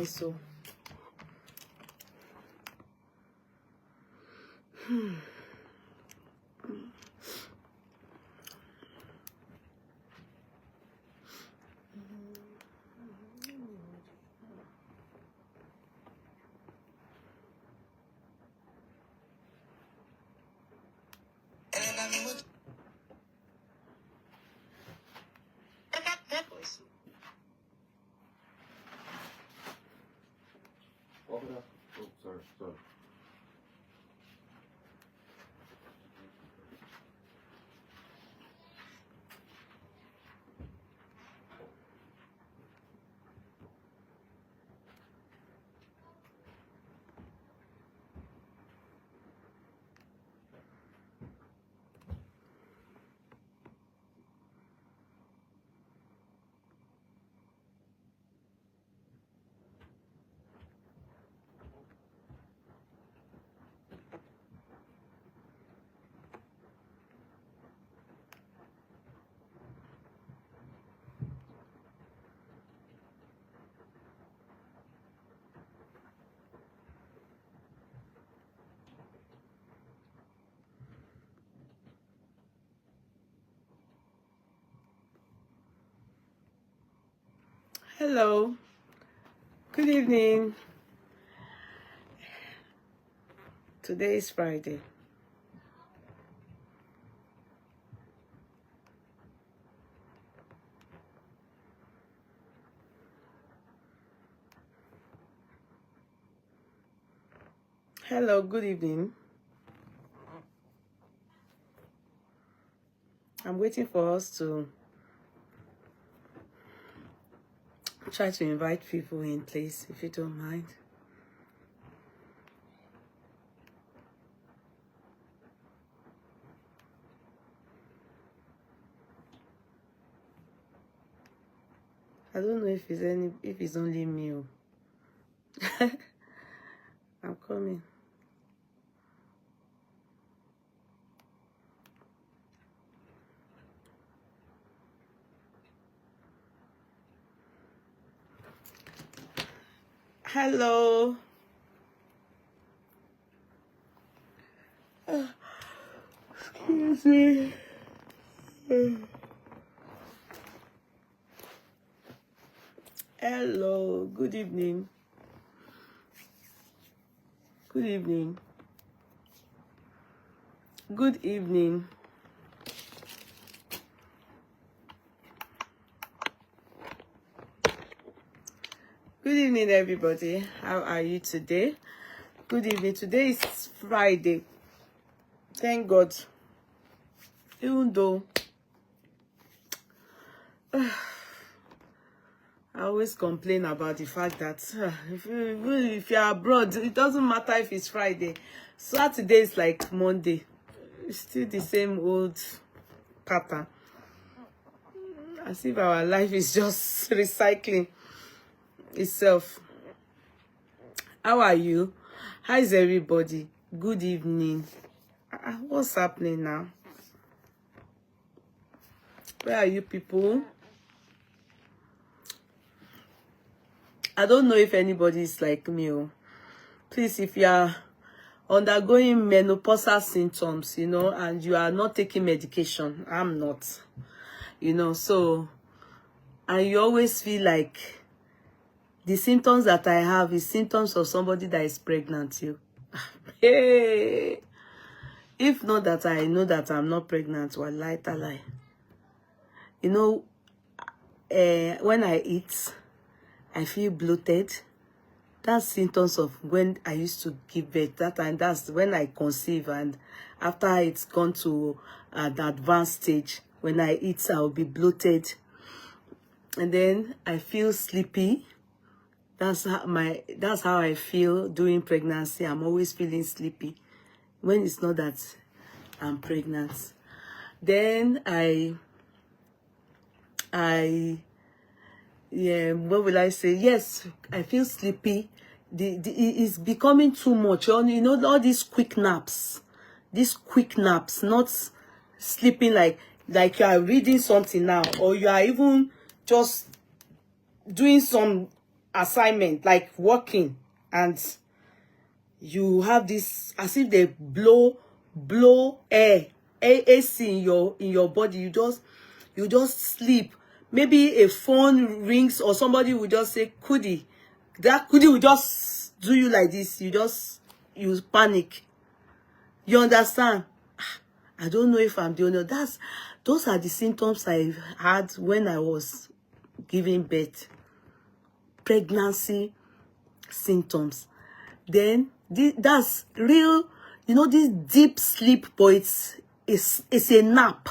so. Open up. Oh, sorry. Hello. Good evening. Today is Friday. Hello, good evening. I'm waiting for us to try to invite people in, please, if you don't mind. I don't know if it's only me. I'm coming. Hello. Excuse me. Hello. Good evening. Good evening. Good evening. Good evening, everybody. How are you today? Good evening. Today is Friday. Thank God. Even though I always complain about the fact that if you're abroad, it doesn't matter if it's Friday. Saturday is like Monday. It's still the same old pattern. As if our life is just recycling itself. How are you? How is everybody? Good evening. What's happening now? Where are you people? I don't know if anybody is like me. Please, if you are undergoing menopausal symptoms, and you are not taking medication, I'm not, so, and you always feel like the symptoms that I have is symptoms of somebody that is pregnant, hey, if not that I know that I'm not pregnant, wallahi talai. When I eat, I feel bloated. That's symptoms of when I used to give birth. And that's when I conceive, and after it's gone to an advanced stage, when I eat, I'll be bloated. And then I feel sleepy. That's how I feel during pregnancy. I'm always feeling sleepy when it's not that I'm pregnant. Then what will I say? Yes, I feel sleepy. It's becoming too much. All these quick naps. Not sleeping like you are reading something now, or you are even just doing some assignment, like working, and you have this, as if they blow air, AC in your body. You just sleep. Maybe a phone rings or somebody will just say Kudi. That Kudi will just do you like this. You panic. You understand? I don't know if I'm the only. Those are the symptoms I had when I was giving birth. Pregnancy symptoms. Then that's real, this deep sleep, but it's a nap.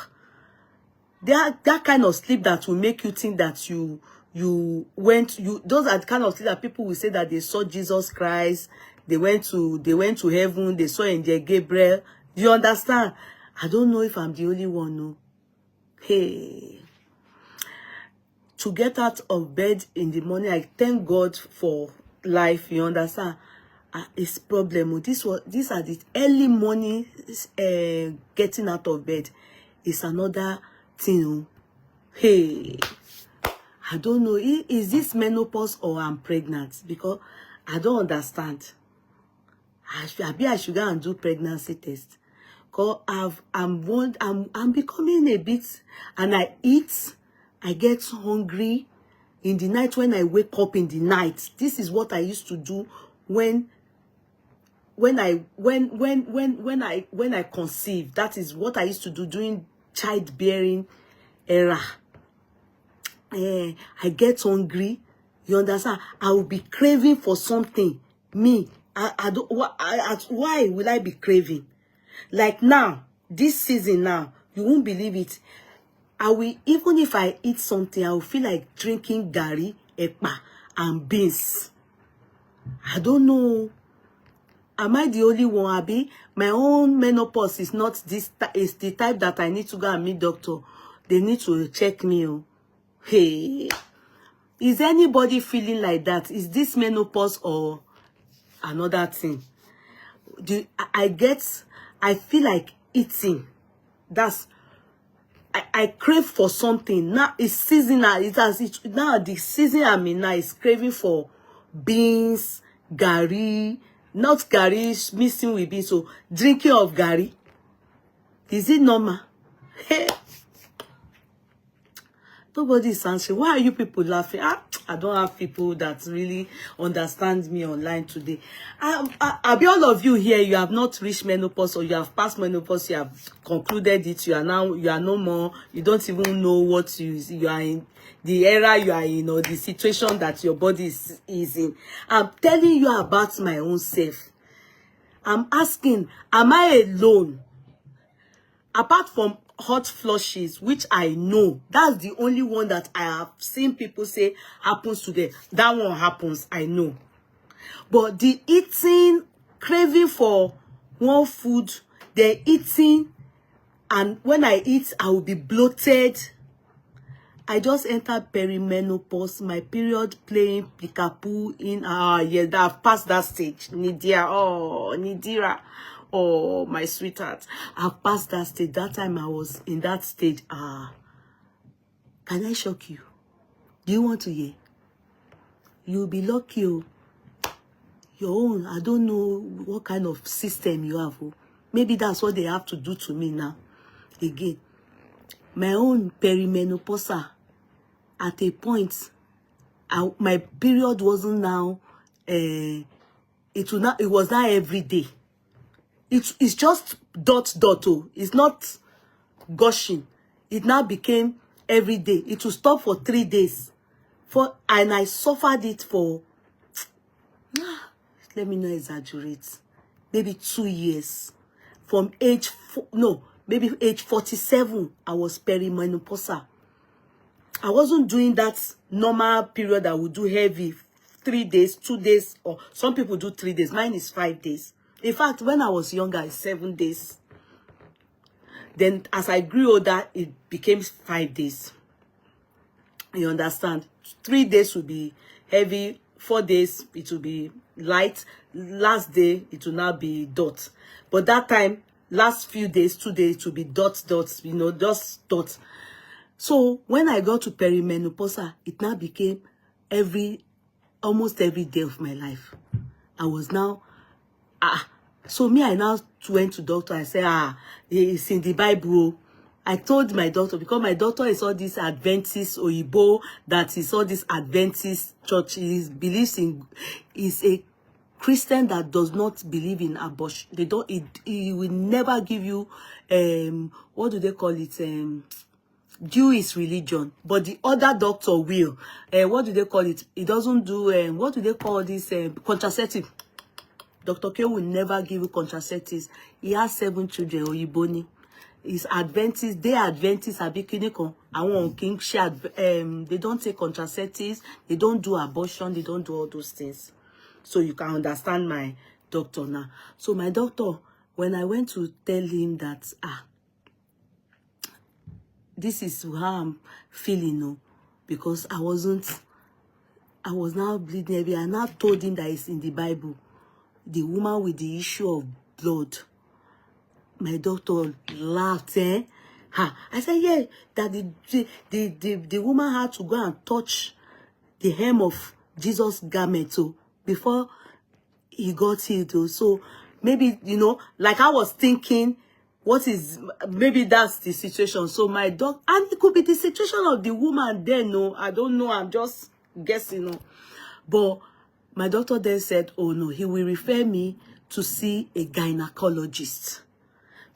That kind of sleep that will make you think that those are the kind of sleep that people will say that they saw Jesus Christ, they went to heaven, they saw Angel Gabriel. You understand? I don't know if I'm the only one, no. Hey. To get out of bed in the morning, I thank God for life, you understand? It's problem. These are the early morning getting out of bed. It's another thing. Hey, I don't know. Is this menopause or I'm pregnant? Because I don't understand. I should go and do pregnancy test. Because I'm becoming a bit, and I eat. I get hungry in the night when I wake up in the night. This is what I used to do when I conceived. That is what I used to do during childbearing era. I get hungry. You understand? I will be craving for something. I don't. Why will I be craving? Like now, this season now, you won't believe it. Even if I eat something, I will feel like drinking gari, ekpa, and beans. I don't know. Am I the only one, Abi? My own menopause is not this. It's the type that I need to go and meet doctor. They need to check me. Oh. Hey, is anybody feeling like that? Is this menopause or another thing? I feel like eating. I crave for something. Now it's seasonal. Now the season I'm in now is craving for beans, gari, not gari mixing with beans. So drinking of gari. Is it normal? Hey. Nobody is answering. Why are you people laughing? I don't have people that really understand me online today. I'll be all of you here. You have not reached menopause, or you have passed menopause. You have concluded it. You are no more. You don't even know what you are in. The era you are in, or the situation that your body is in. I'm telling you about my own self. I'm asking, am I alone? Apart from hot flushes, which I know, that's the only one that I have seen people say happens to them. That one happens, I know. But the eating, craving for one food, the eating, and when I eat, I will be bloated. I just entered perimenopause, my period playing peekaboo in, yes, I've passed that stage. Nidira. Oh, my sweetheart, I've passed that stage. That time I was in that stage. Can I shock you? Do you want to hear? You'll be lucky. Your own, I don't know what kind of system you have. Maybe that's what they have to do to me now. Again, my own perimenopause. At a point, my period wasn't now. It was not every day. It's just dot. Oh, it's not gushing. It now became every day. It will stop for 3 days. And I suffered it for, let me not exaggerate, maybe 2 years. From age maybe age 47, I was perimenopausal. I wasn't doing that normal period. I would do heavy 3 days, 2 days, or some people do 3 days. Mine is 5 days. In fact, when I was younger, it's 7 days. Then as I grew older, it became 5 days. You understand? 3 days will be heavy. 4 days, it will be light. Last day, it will now be dot. But that time, last few days, 2 days, it will be dots, just dots. So when I got to perimenopause, it now became every almost every day of my life. I was now, so me, I now went to doctor. I said, it's in the Bible. I told my doctor, because my doctor is all this Adventist Oyibo, that is all this Adventist church. He believes in, is a Christian that does not believe in abortion. They don't, he will never give you, what do they call it? Jewish religion. But the other doctor will. What do they call it? He doesn't do, what do they call this? Contraceptive. Dr. K will never give you contraceptives. He has 7 children, Oyiboni. He's Adventist, they Adventists are bikini. They don't take contraceptives, they don't do abortion, they don't do all those things. So you can understand my doctor now. So my doctor, when I went to tell him that, this is how I'm feeling, no, because I was now bleeding heavy. I now told him that it's in the Bible. The woman with the issue of blood. My doctor laughed, I said, yeah, that the woman had to go and touch the hem of Jesus' garment before he got healed. So maybe, like I was thinking, maybe that's the situation. So my doctor, and it could be the situation of the woman then, no, I don't know, I'm just guessing, But my doctor then said, oh no, he will refer me to see a gynecologist.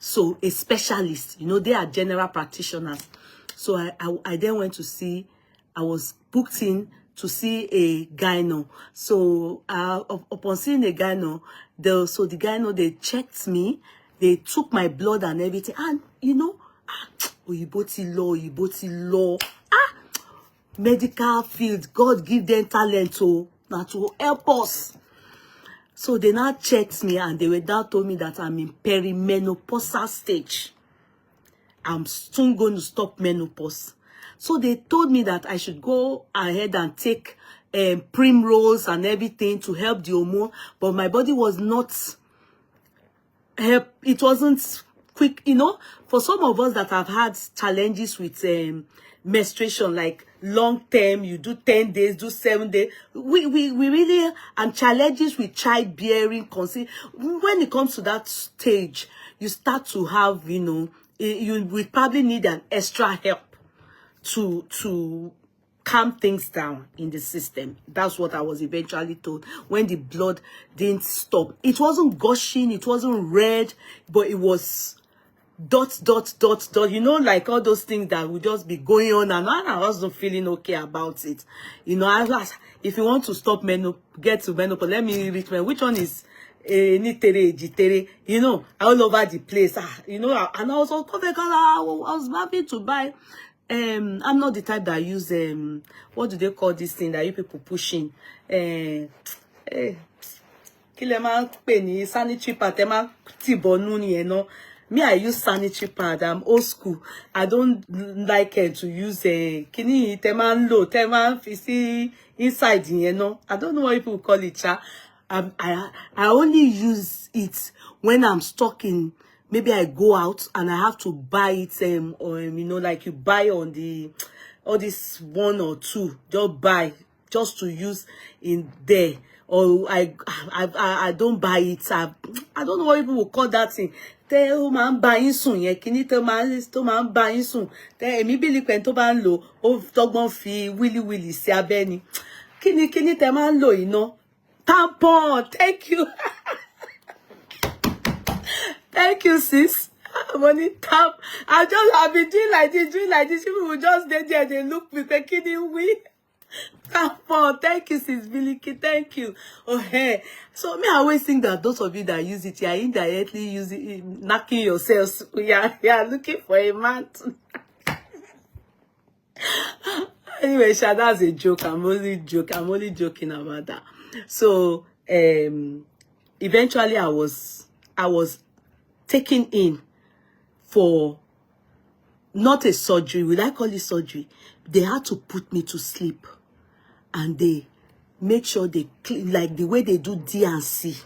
So a specialist, they are general practitioners. So I then went to see, I was booked in to see a gyno. So upon seeing a gyno, the gyno, they checked me, they took my blood and everything. And Oyiboti law, medical field, God give them talent now to help us. So they now checked me and they were now told me that I'm in perimenopausal stage. I'm soon going to stop menopause. So they told me that I should go ahead and take primrose and everything to help the hormone. But my body was not help. It wasn't quick, For some of us that have had challenges with menstruation, like long term, you do 10 days, do 7 days. We really, and challenges with childbearing, when it comes to that stage, you start to have, you will probably need an extra help to calm things down in the system. That's what I was eventually told when the blood didn't stop. It wasn't gushing, it wasn't red, but it was dot, like all those things that would just be going on, and I wasn't feeling okay about it. If you want to stop get to menopause, let me reach which one is nitere, jitere, all over the place. And I was I was happy to buy. I'm not the type that use what do they call this thing that you people pushing? Sanitary pad, me, I use sanitary pad. I'm old school. I don't like to use kini teman low, teman fisi inside, I don't know what people call it. I only use it when I'm stuck in. Maybe I go out and I have to buy it, like you buy on the all this 1 or 2, just buy just to use in there. Or I don't buy it. I don't know what people will call that thing. Te o ma ń bá yín sùn yẹn, kíní tó ma ń bá yín sùn. Te èmi believe pé tó bá ń lò ó tọ́gbọ́n fi wílíwílí sí abẹ́ ni. Kíní tẹ́ máa ń lò iná. Tampon, thank you. Thank you, sis. Money tap. I've been doing like this. People will just stay there, they look me, kíní we. Tampon, thank you, sis Biliki, thank you. Oh, hey. So me, I always think that those of you that use it, you are indirectly using it, knocking yourselves. You are looking for a man. Anyway, that's a joke. I'm only joking about that. So eventually I was taken in for not a surgery. Will I call it surgery? They had to put me to sleep. And they make sure they clean, like the way they do D&C.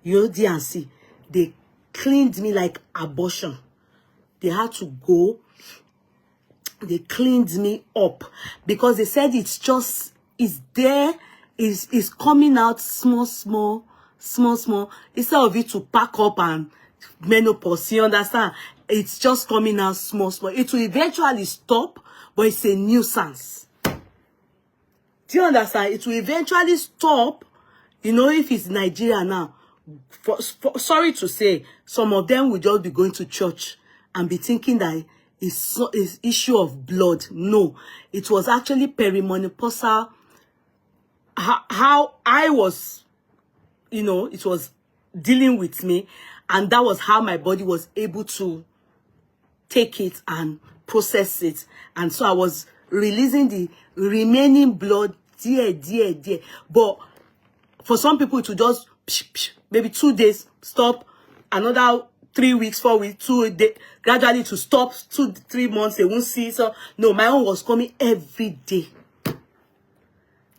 D&C. They cleaned me like abortion. They had to go. They cleaned me up. Because they said it's there. is coming out small. Instead of it to pack up and menopause, you understand? It's just coming out small. It will eventually stop, but it's a nuisance. Do you understand? It will eventually stop. You know, if it's Nigeria now, sorry to say, some of them will just be going to church and be thinking that it's issue of blood. No, it was actually perimenopausal. How I was, you know, it was dealing with me, and that was how my body was able to take it and process it. And so I was releasing the remaining blood dear. But for some people to just maybe 2 days stop, another 3 weeks, 4 weeks, 2 days, gradually to stop, 2-3 months, they won't see. So no, my own was coming every day.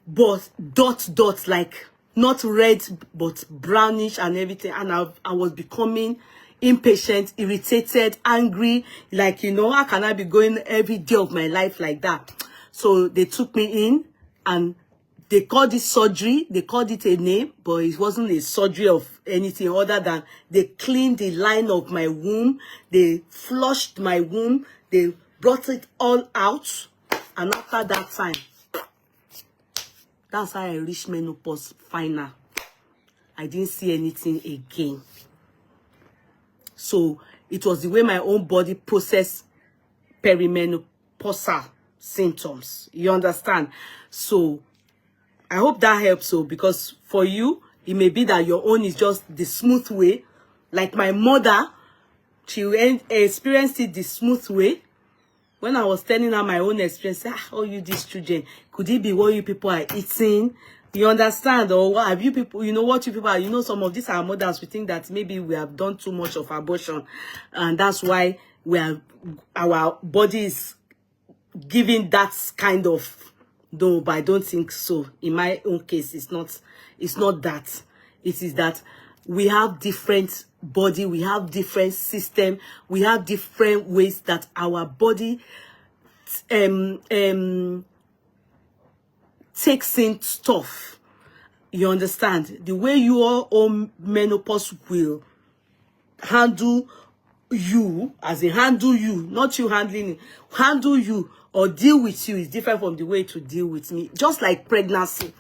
But dots, like not red, but brownish and everything. And I was becoming impatient, irritated, angry. Like, you know, how can I be going every day of my life like that? So they took me in and they called it surgery. They called it a name, but it wasn't a surgery of anything other than they cleaned the line of my womb. They flushed my womb. They brought it all out. And after that time, that's how I reached menopause final. I didn't see anything again. So it was the way my own body processed perimenopausal symptoms. You understand? So I hope that helps. So because for you, it may be that your own is just the smooth way. Like my mother, she experienced it the smooth way. When I was telling her my own experience, how you these children, could it be what you people are eating? You understand? Or what have you people, you know what you people are, you know, some of these are mothers, we think that maybe we have done too much of abortion. And that's why our body is giving that kind of, no, but I don't think so. In my own case, it's not that. It is that we have different body, we have different system, we have different ways that our body takes in stuff. You understand? The way your own menopause will handle you, as in handle you, not you handling it, handle you or deal with you is different from the way to deal with me. Just like pregnancy.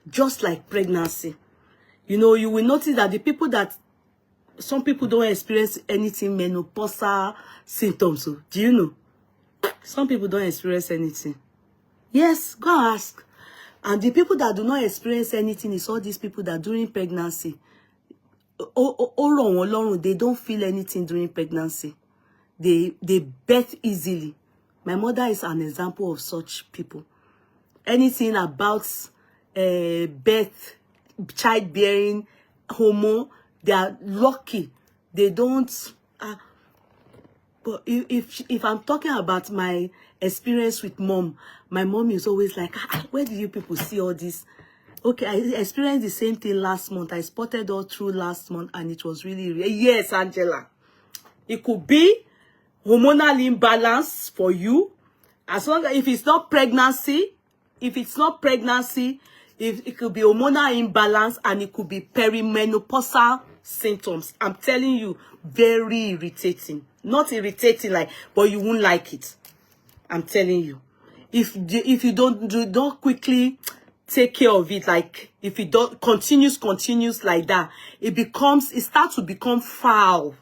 Just like pregnancy. You know, you will notice that the people that, some people don't experience anything menopausal symptoms. So, do you know? Some people don't experience anything. Yes, go ask. And the people that do not experience anything is all these people that during pregnancy, they don't feel anything during pregnancy. They birth easily. My mother is an example of such people. Anything about birth, childbearing, hormone, they are lucky. They don't. But if I'm talking about my experience with mom, my mom is always like, where do you people see all this? Okay, I experienced the same thing last month. I spotted all through last month, and it was really, yes, Angela. It could be hormonal imbalance for you. As long as, if it's not pregnancy, if it could be hormonal imbalance, and it could be perimenopausal symptoms. I'm telling you, very irritating. Not irritating like, but you won't like it. I'm telling you. If you don't quickly take care of it, like if it don't continues like that, it starts to become foul.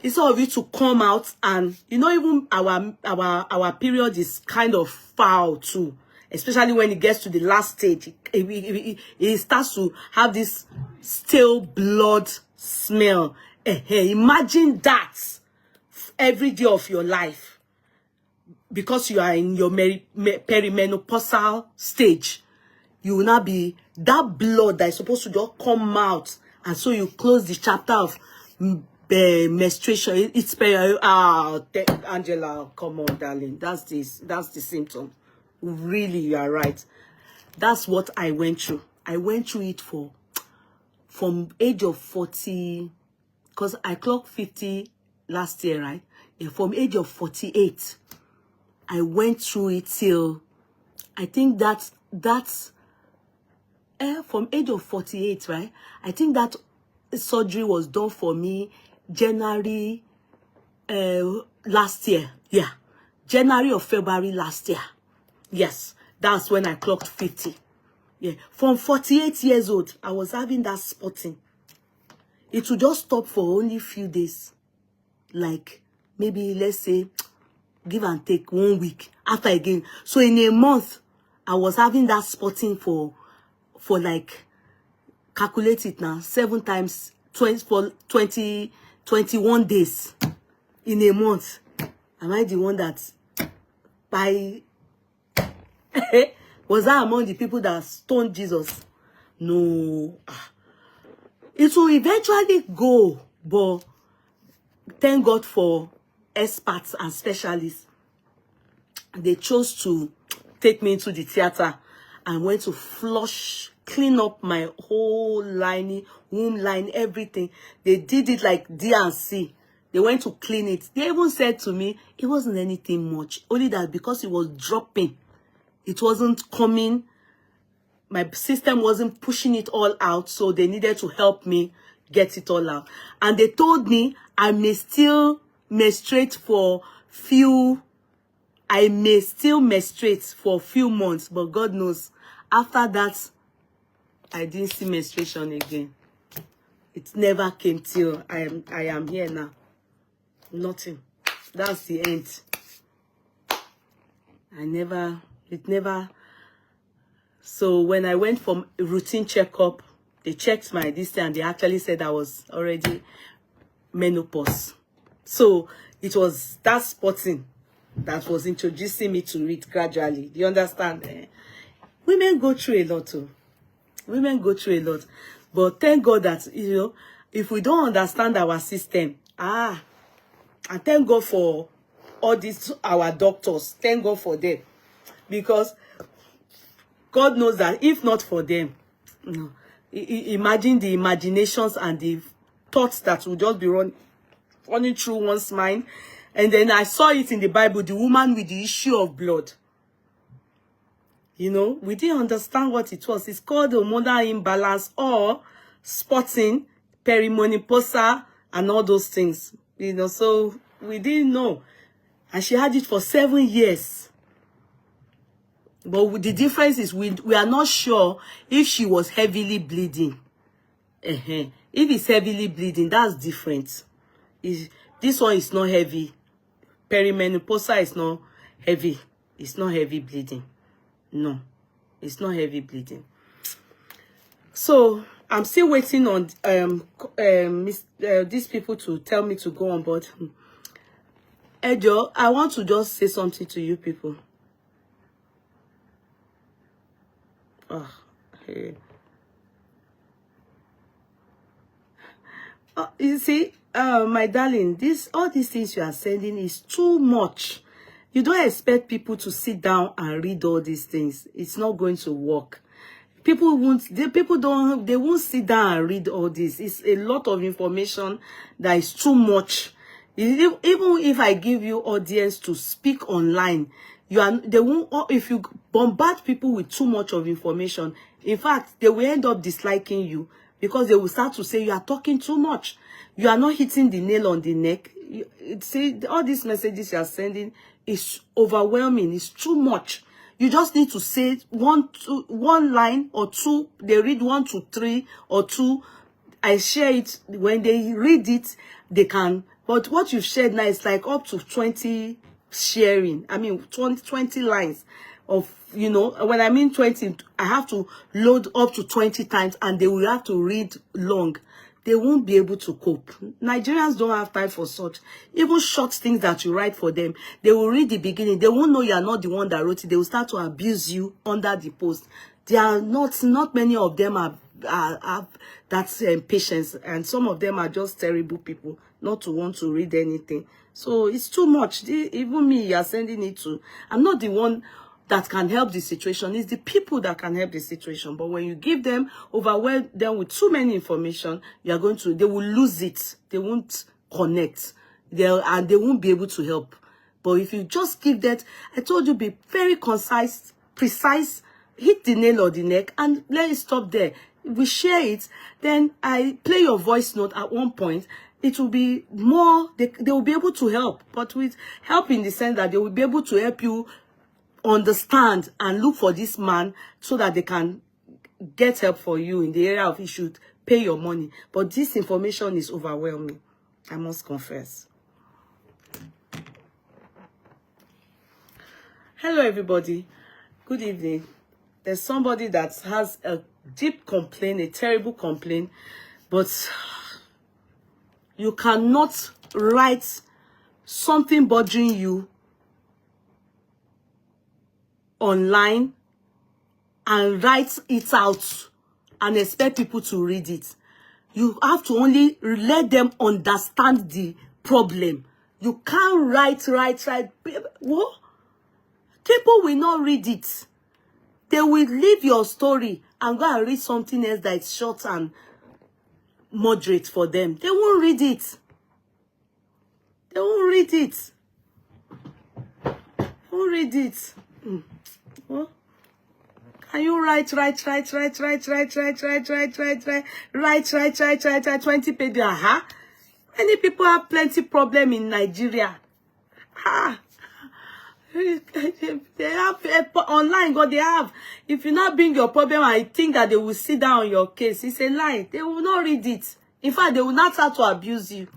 It's all of it to come out, and you know, even our period is kind of foul too, especially when it gets to the last stage. It starts to have this stale blood smell. Imagine that every day of your life, because you are in your perimenopausal stage. You will not be that blood that is supposed to just come out, and so you close the chapter of menstruation. It's Angela, come on, darling. That's the symptom. Really, you are right. That's what I went through. I went through it from age of 40, because I clocked 50 last year, right? Yeah, from age of 48, I went through it till I think that that's from age of 48, right? I think that surgery was done for me January last year. Yeah, January or February last year. Yes, that's when I clocked 50. Yeah, from 48 years old, I was having that spotting. It would just stop for only a few days. Like, maybe, let's say, give and take 1 week after again. So in a month, I was having that spotting for like, calculate it now, 7 times 20 for 21 days in a month. Am I the one that by was I among the people that stoned Jesus? No. It will eventually go, but thank God for experts and specialists. They chose to take me into the theater and went to flush, clean up my whole lining, womb line, everything. They did it like D&C. They went to clean it. They even said to me, it wasn't anything much. Only that because it was dropping, it wasn't coming. My system wasn't pushing it all out. So they needed to help me get it all out. And they told me I may still menstruate for few months, but God knows, after that, I didn't see menstruation again. It never came till I am here now. Nothing. That's the end. It never. So when I went for a routine checkup, they checked my distance and they actually said I was already menopause. So it was that spotting that was introducing me to it gradually. Do you understand? Women go through a lot too. Women go through a lot. But thank God that, if we don't understand our system, and thank God for all these, our doctors, thank God for them. Because God knows that if not for them, imagine the imaginations and the thoughts that will just be running through one's mind. And then I saw it in the Bible, the woman with the issue of blood. We didn't understand what it was. It's called hormonal imbalance or spotting, perimenopausal, and all those things. So we didn't know. And she had it for 7 years. But the difference is we are not sure if she was heavily bleeding. If it's heavily bleeding, that's different. This one is not heavy. Perimenopausal is not heavy. It's not heavy bleeding. No, it's not heavy bleeding. So I'm still waiting on these people to tell me to go on board. Ejo, I want to just say something to you people. You see, my darling, all these things you are sending is too much. You don't expect people to sit down and read all these things. It's not going to work. People won't sit down and read all this. It's a lot of information that is too much. Even if I give you audience to speak online, they won't. If you bombard people with too much of information, in fact, they will end up disliking you because they will start to say you are talking too much. You are not hitting the nail on the neck. See, all these messages you are sending is overwhelming. It's too much. You just need to say one line or two. They read 1 to 3 or 2. I share it. When they read it, they can. But what you've shared now is like up to 20 sharing. I mean, 20 lines of, when I mean 20, I have to load up to 20 times and they will have to read long. They won't be able to cope. Nigerians don't have time for such. Even short things that you write for them, they will read the beginning. They won't know you are not the one that wrote it. They will start to abuse you under the post. They are not many of them have that patience. And some of them are just terrible people, not to want to read anything. So it's too much. Even me, you are sending it to. I'm not the one that can help the situation. It's the people that can help the situation. But when you give them, overwhelm them with too many information, they will lose it. They won't connect. They won't be able to help. But if you just give that, I told you, be very concise, precise, hit the nail on the neck and let it stop there. We share it, then I play your voice note at one point. It will be more, they will be able to help, but with help in the sense that they will be able to help you understand and look for this man so that they can get help for you in the area of he should pay your money. But this information is overwhelming, I must confess. Hello, everybody. Good evening. There's somebody that has a deep complaint, a terrible complaint, but you cannot write something bothering you online and write it out and expect people to read it. You have to only let them understand the problem. You can't write. What? People will not read it. They will leave your story and go and read something else that is short and moderate for them. They won't read it. They won't read it. They won't read it. What? Can you write 20 pages? Many people have plenty problem in Nigeria. They have online, God, they have. If you not bring your problem, I think that they will sit down on your case. It's a lie. They will not read it. In fact, they will not start to abuse you.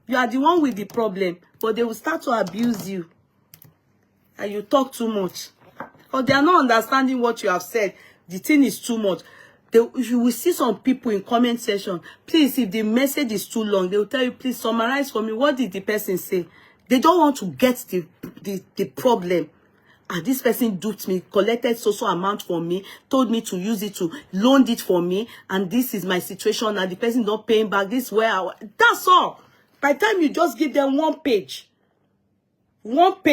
You are the one with the problem, but they will start to abuse you. And you talk too much. Because they are not understanding what you have said. The thing is too much. You will see some people in comment section. Please, if the message is too long, they will tell you, please summarize for me. What did the person say? They don't want to get the problem. And this person duped me, collected so amount from me, told me to use it to loan it for me, and this is my situation, and the person not paying back. This is where that's all. By the time you just give them one page, put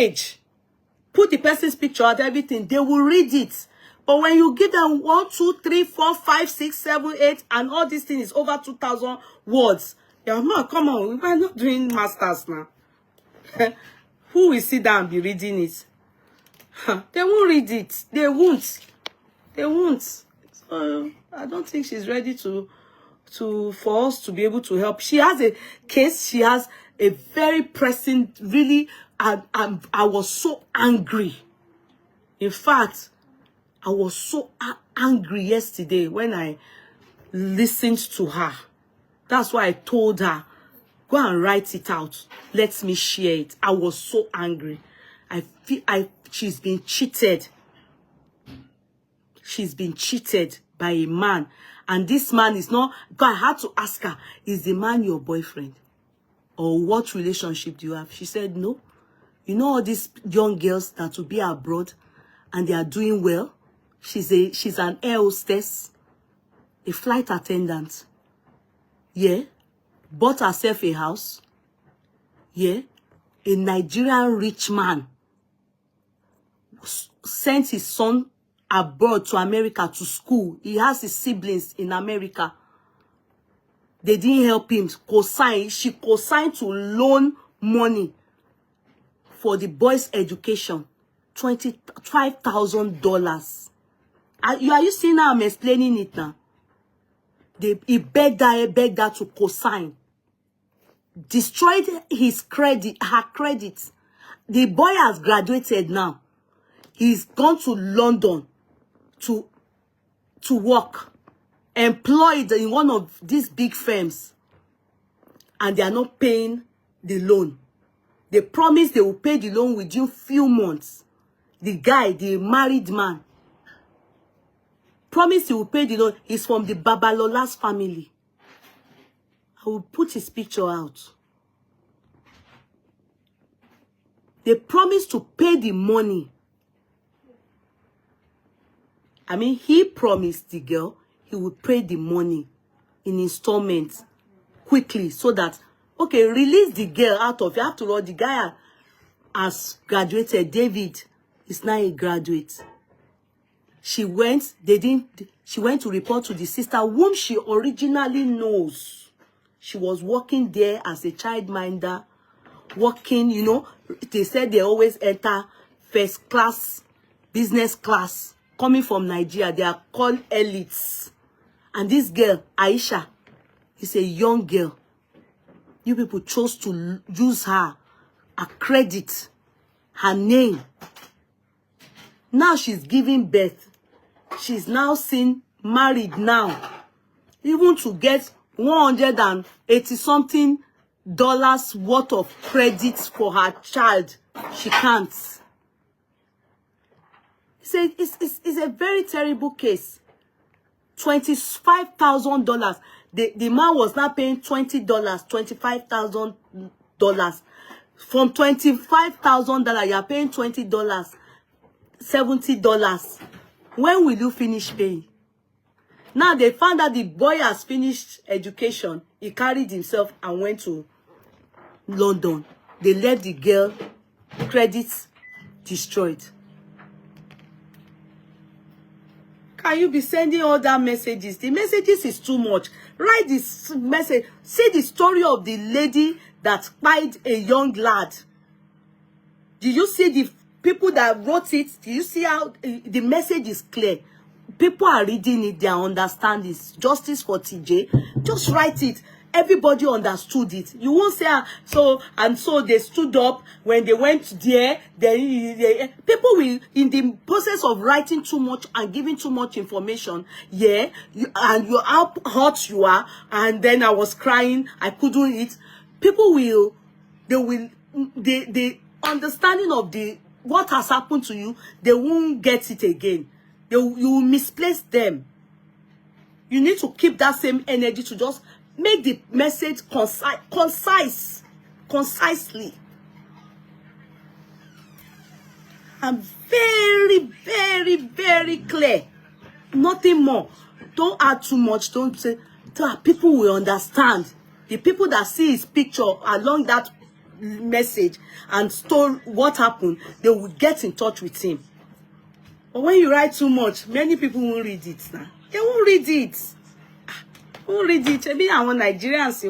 the person's picture out, everything, they will read it. But when you give them 1, 2, 3, 4, 5, 6, 7, 8, and all these things is over 2,000 words. Yeah, man, come on, we are not doing masters now. Who will sit down and be reading it? They won't read it. They won't. So I don't think she's ready for us to be able to help. She has a case. She has a very pressing. Really, I was so angry. In fact, I was so angry yesterday when I listened to her. That's why I told her, go and write it out. Let me share it. I was so angry. I feel she's been cheated. She's been cheated by a man. And this man is not, God, I had to ask her, is the man your boyfriend? Or what relationship do you have? She said, no. You know all these young girls that will be abroad and they are doing well? She's an air hostess, a flight attendant. Yeah. Bought herself a house. Yeah. A Nigerian rich man sent his son abroad to America to school. He has his siblings in America. They didn't help him. She co-signed to loan money for the boys' education. $25,000. Are you seeing how I'm explaining it now? He begged her to co-sign. Destroyed her credit. The boy has graduated now. He's gone to London to work, employed in one of these big firms, and they are not paying the loan. They promised they will pay the loan within few months. The guy, the married man, promised he will pay the loan. He's from the Babalola's family. I will put his picture out. They promised to pay the money. I mean, he promised the girl he would pay the money in installments quickly so that, okay, release the girl out of it. After all, the guy has graduated. David is now a graduate. She went to report to the sister whom she originally knows. She was working there as a childminder, working, you know, they said they always enter first class, business class. coming from Nigeria. They are called elites. And this girl, Aisha, is a young girl. You people chose to use her credit, her name. Now she's giving birth. She's now seen married now. Even to get $180 something worth of credit for her child, she can't. It's a very terrible case. $25,000. The man was not paying $20, $25,000. From $25,000, you are paying $20, $70. When will you finish paying? Now they found that the boy has finished education. He carried himself and went to London. They left the girl credits destroyed. Can you be sending all that messages? The messages is too much. Write this message. See the story of the lady that spied a young lad. Did you see the people that wrote it? Did you see how the message is clear? People are reading it. They understand this. Justice for TJ. Just write it. Everybody understood it. You won't say, so they stood up when they went there. People will, in the process of writing too much and giving too much information, and you're how hot you are, and then I was crying, I couldn't eat. People will, the understanding of what has happened to you, they won't get it again. You will misplace them. You need to keep that same energy to just make the message concisely. And very, very, very clear. Nothing more. Don't add too much. Don't say, people will understand. The people that see his picture along that message and told what happened, they will get in touch with him. But when you write too much, many people won't read it now. They won't read it. Won't read it. Maybe I want Nigerians.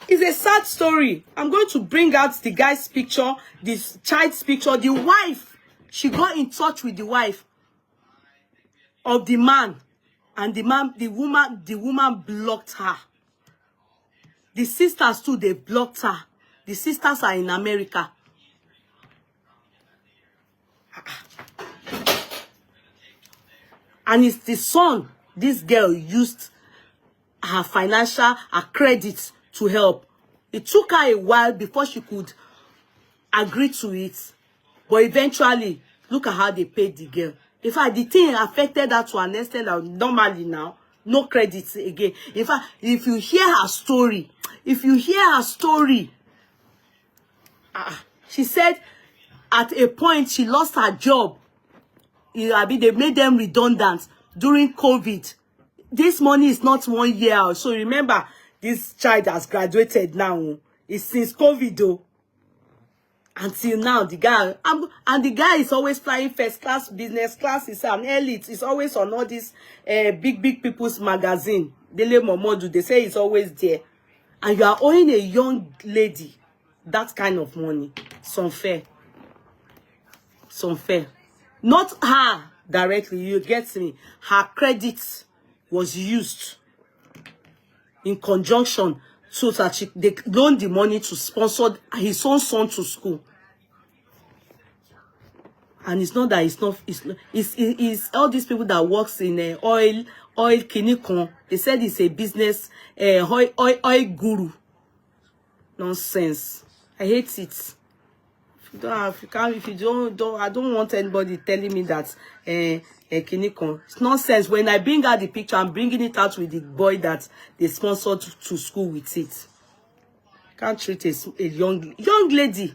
It's a sad story. I'm going to bring out the guy's picture, this child's picture. The wife, she got in touch with the wife of the man, and the woman blocked her. The sisters too, they blocked her. The sisters are in America. And it's the son, this girl used her credit to help. It took her a while before she could agree to it. But eventually, look at how they paid the girl. In fact, the thing affected her to an extent that normally now, no credits again. In fact, if you hear her story, she said at a point she lost her job. They made them redundant during COVID. This money is not 1 year. So remember, this child has graduated now. It's since COVID though. Until now, the guy, and the guy is always flying first class, business class. He's an elite. He's always on all these big people's magazine. Dele Momodu, they say he's always there. And you are owing a young lady that kind of money. It's unfair. It's unfair. Not her directly, you get me. Her credit was used in conjunction so that they loaned the money to sponsor his own son to school. And it's not that it's all these people that works in oil kinikon. They said it's a business oil guru. Nonsense. I hate it. If you don't, I don't want anybody telling me that it's nonsense. When I bring out the picture, I'm bringing it out with the boy that they sponsored to school with it. Can't treat a young lady.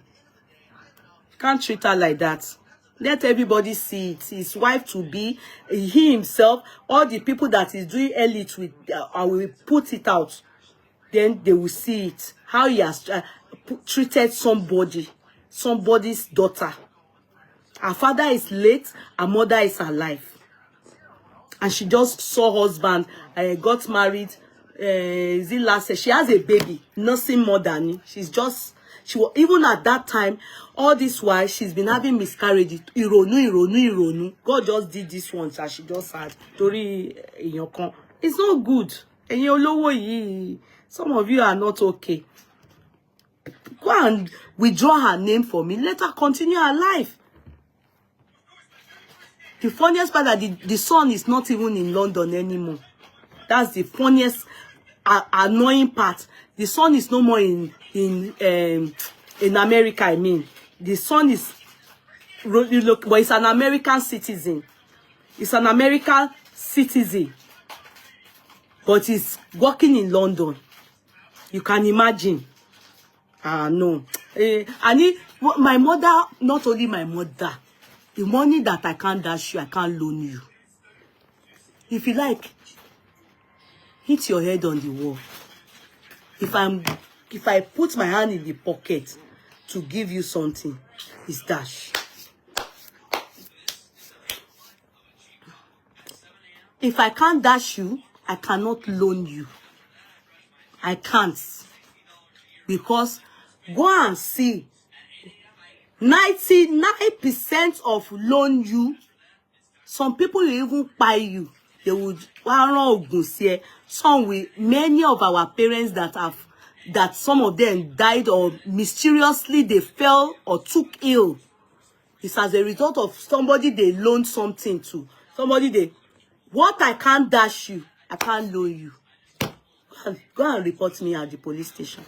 Can't treat her like that. Let everybody see it. His wife to be, he himself, all the people that is doing elite with, I will put it out. Then they will see it. How he has treated somebody's daughter. Her father is late, her mother is alive. And she just saw husband, got married, is it last year? She has a baby, nothing more than it. She was, even at that time, all this while, she's been having miscarriage. Ironu. God just did this once, as she just had. It's not good. And some of you are not okay. Go and withdraw her name for me. Let her continue her life. The funniest part that the son is not even in London anymore. That's the funniest, annoying part. The son is no more in America. I mean, the son is, but it's an American citizen. It's an American citizen, but he's working in London. You can imagine. No. I need my mother. Not only my mother. The money that I can't dash you, I can't loan you. If you like, hit your head on the wall. If I put my hand in the pocket to give you something, it's dash. If I can't dash you, I cannot loan you. I can't. Because go and see. 99% of loan you, some people will even buy you. They would some will, many of our parents that some of them died or mysteriously they fell or took ill. It's as a result of somebody they loaned something to. What I can't dash you, I can't loan you. Go and report me at the police station.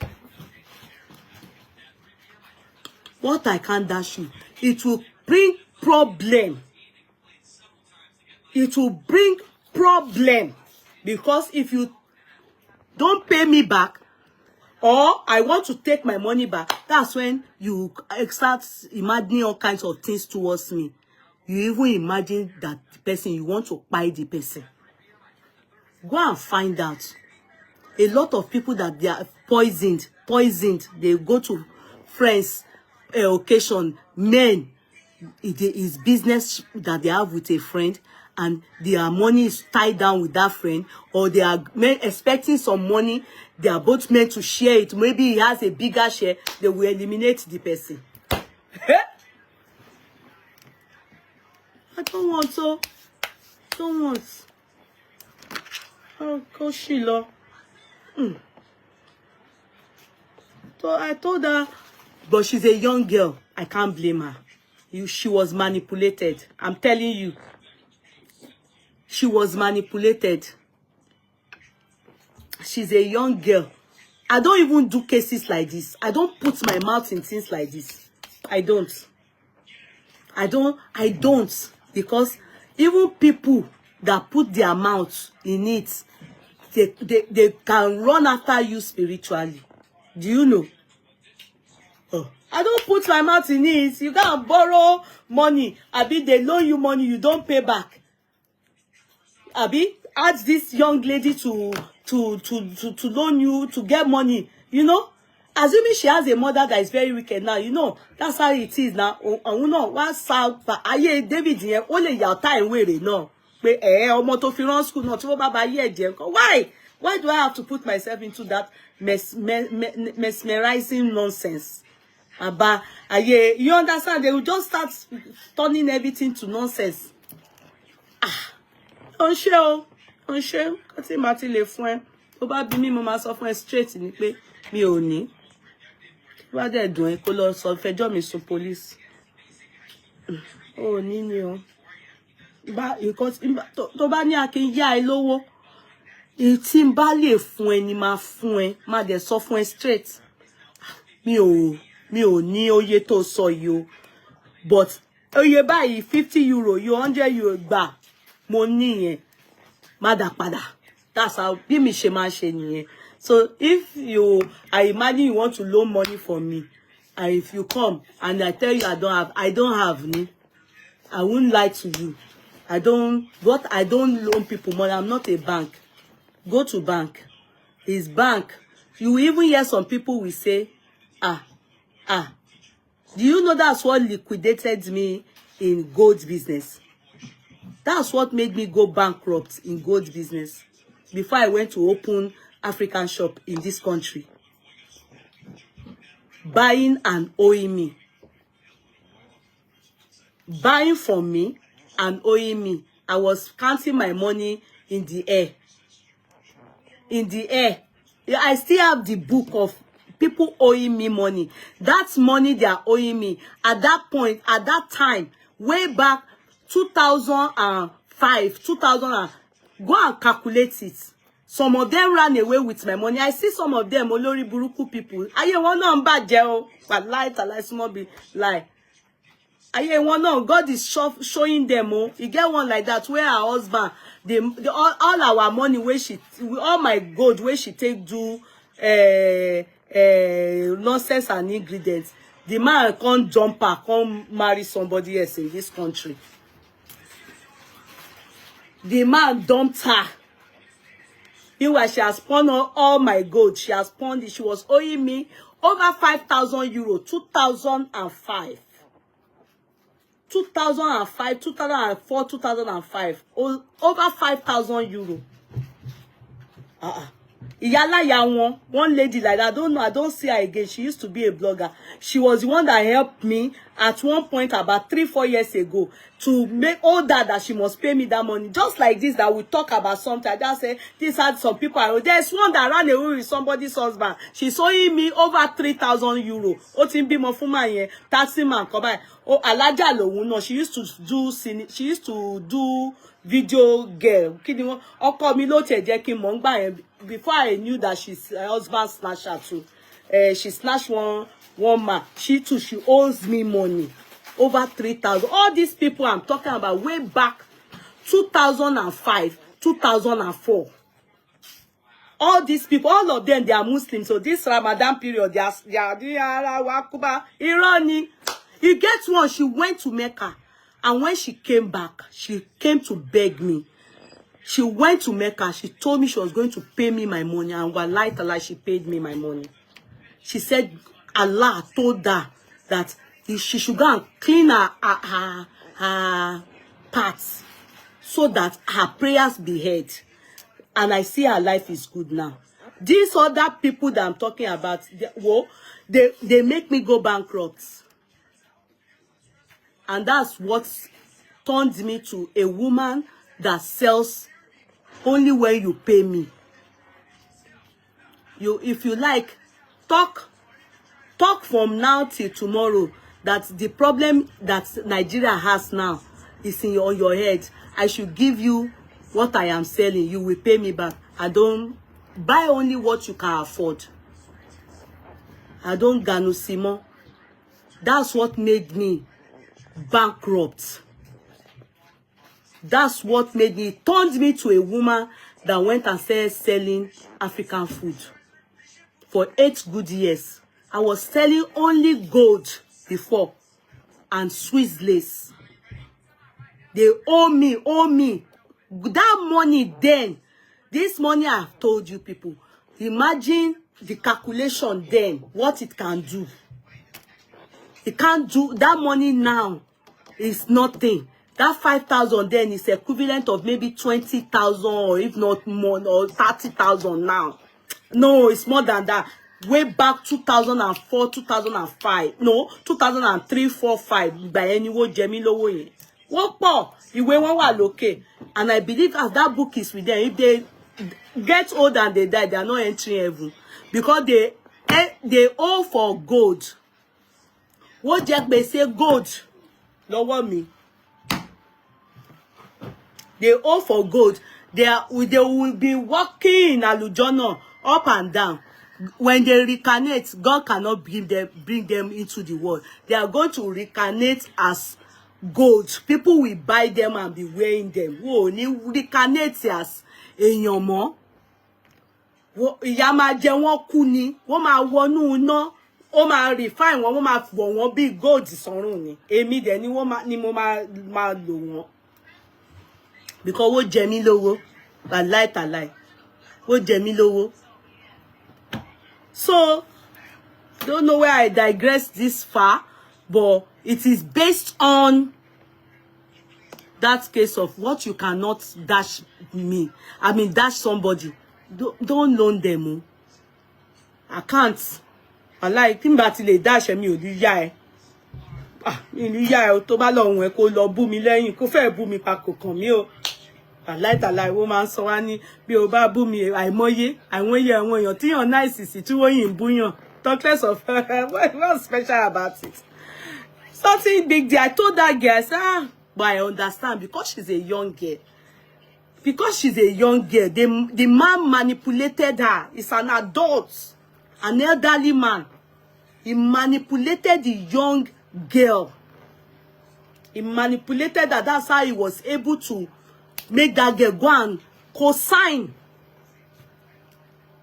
What I can't dash you, it will bring problem. It will bring problem. Because if you don't pay me back, or I want to take my money back, that's when you start imagining all kinds of things towards me. You even imagine that the person, you want to buy the person. Go and find out. A lot of people that they are poisoned, they go to friends, occasion, men, it is business that they have with a friend, and their money is tied down with that friend, or they are expecting some money, they are both meant to share it. Maybe he has a bigger share, they will eliminate the person. I don't want to. Don't want. Oh, go Sheila. So I told her, but she's a young girl. I can't blame her. She was manipulated. I'm telling you. She was manipulated. She's a young girl. I don't even do cases like this. I don't put my mouth in things like this. I don't. Because even people that put their mouth in it, they can run after you spiritually. Do you know? Oh. I don't put my mouth in it. You can't borrow money. Abi, they loan you money, you don't pay back. Abi, ask this young lady to loan you, to get money. You know? Assuming she has a mother that is very wicked now, you know, that's how it is now. David, only your time waiting now. Why? Why do I have to put myself into that mesmerizing nonsense? You understand? They will just start turning everything to nonsense. On show. Kati mati le fún ẹ. Tó bá bí mi mo máa sọ fún ẹ straight ni pé mi ò ní. Bá dé dùn ẹ kó lọ sọ fẹjọ́ mi sùn police. Ó ní ni o. Because tó bá ní akin yá ẹ lówó. Tí n bá lè fún ẹ ni máa fún ẹ. Má dé sọ fún ẹ straight. Mi ò ní oye tó sọ yìí o. But oye báyìí €50, €100 gbà. Mo ní yẹn. Má dá padà. That's how bí mi ṣe máa ṣe nìyẹn. So if I imagine you want to loan money from me, and if you come and I tell you I don't have ni, I won't lie to you. I don't loan people money. I'm not a bank. Go to bank. It's bank. You even hear some people will say, do you know that's what liquidated me in gold business? That's what made me go bankrupt in gold business before I went to open African shop in this country. buying and owing me. Buying from me and owing me. I was counting my money in the air. In the air. I still have the book of people owing me money. That's money they are owing me. At that point, at that time, way back 2005, 2000, go and calculate it. Some of them ran away with my money. I see some of them, olórí burúkú people. Aye one on bad jail, but lie to lie, small be lie. Aye one on, God is showing them. Oh, you get one like that where her husband, all our money where she, all my gold where she take do nonsense and ingredients. The man can't jump her, can't marry somebody else in this country. The man dumped her. She has pawned all my gold. She has pawned it. She was owing me over 5,000 euro, 2005. 2005, 2004, 2005. Over 5,000 euro. Iyala one lady like that, I don't know, I don't see her again. She used to be a blogger. She was the one that helped me at one point about 3-4 years ago to make all that she must pay me that money. Just like this, that we talk about something. I just say, this had some people. There's one that ran away with somebody's husband. She's owing me over 3,000 euro. Otimbi Mofuma, taxi man, come by. Oh, Alaja lo no. She used to do video girl. Before I knew that she's her husband snatched her too. She snatched one man. She too, she owes me money. Over 3,000. All these people I'm talking about way back 2005, 2004. All these people, all of them, they are Muslims. So this Ramadan period, they are Irani. You get one, she went to Mecca. And when she came back, she came to beg me. She went to Mecca. She told me she was going to pay me my money. And wallahi ta'ala, she paid me my money. She said Allah told her that she should go and clean her parts so that her prayers be heard. And I see her life is good now. These other people that I'm talking about, they make me go bankrupt. And that's what turned me to a woman that sells only when you pay me. If you like, talk from now till tomorrow that the problem that Nigeria has now is on your head. I should give you what I am selling. You will pay me back. I don't buy only what you can afford. I don't ganu simo. That's what made me bankrupt. That's what made me, turned me to a woman that went and started selling African food. For 8 good years. I was selling only gold before and Swiss lace. They owe me. That money then, this money I've told you people, imagine the calculation then, what it can do. It can't do, that money now is nothing. That 5,000 then is equivalent of maybe 20,000 or if not more, or 30,000 now. No, it's more than that. Way back 2004, 2005. No, 2003, 4, 5. By anyway, Jemilowo. What more? You were okay. And I believe as that book is with them, if they get old and they die, they are not entering heaven. Because they owe for gold. What Jack may say gold. Lower me. They owe for gold. They will be walking in Alujono up and down. When they reincarnate, God cannot bring them into the world. They are going to reincarnate as gold. People will buy them and be wearing them. Whoa, ni reincarnate as èèyàn mọ́. Ìyà máa jẹ wọ́n kú ni. Wọ́n máa wọnú iná. Ó máa refine wọ́n máa fọ̀ wọ́n bí gold sọ́run ni. Èmi dẹ̀ ni mo máa lò wọ́n. Because wo jẹ mí lówó. Wallahi ta'ala. Wo jẹ mí lówó. So, don't know where I digress this far, but it is based on that case of what you cannot dash me. I mean, dash somebody. Don't loan them. I can't. Like tí n bá ti lè dash mi ò ní yá ẹ. Mi ní yá ẹ tó bá lọ ohun ẹ kó lọ bú mi lẹ́yìn kó fẹ́ bú mi pa kò kàn mí o. Àláìtàláì wọ́n máa ń sọ wá ní bí o bá bú mi àìmọye àwọn èèyàn tí yàn nice sí tí wọ́n yìn búyàn. Talk less of what's special about it? Something big deal. I told that girl, I said, but I understand because she's a young girl. Because she's a young girl, the man manipulated her. He's an adult, an elderly man. He manipulated the young girl. He manipulated her. That's how he was able to make that girl go and co-sign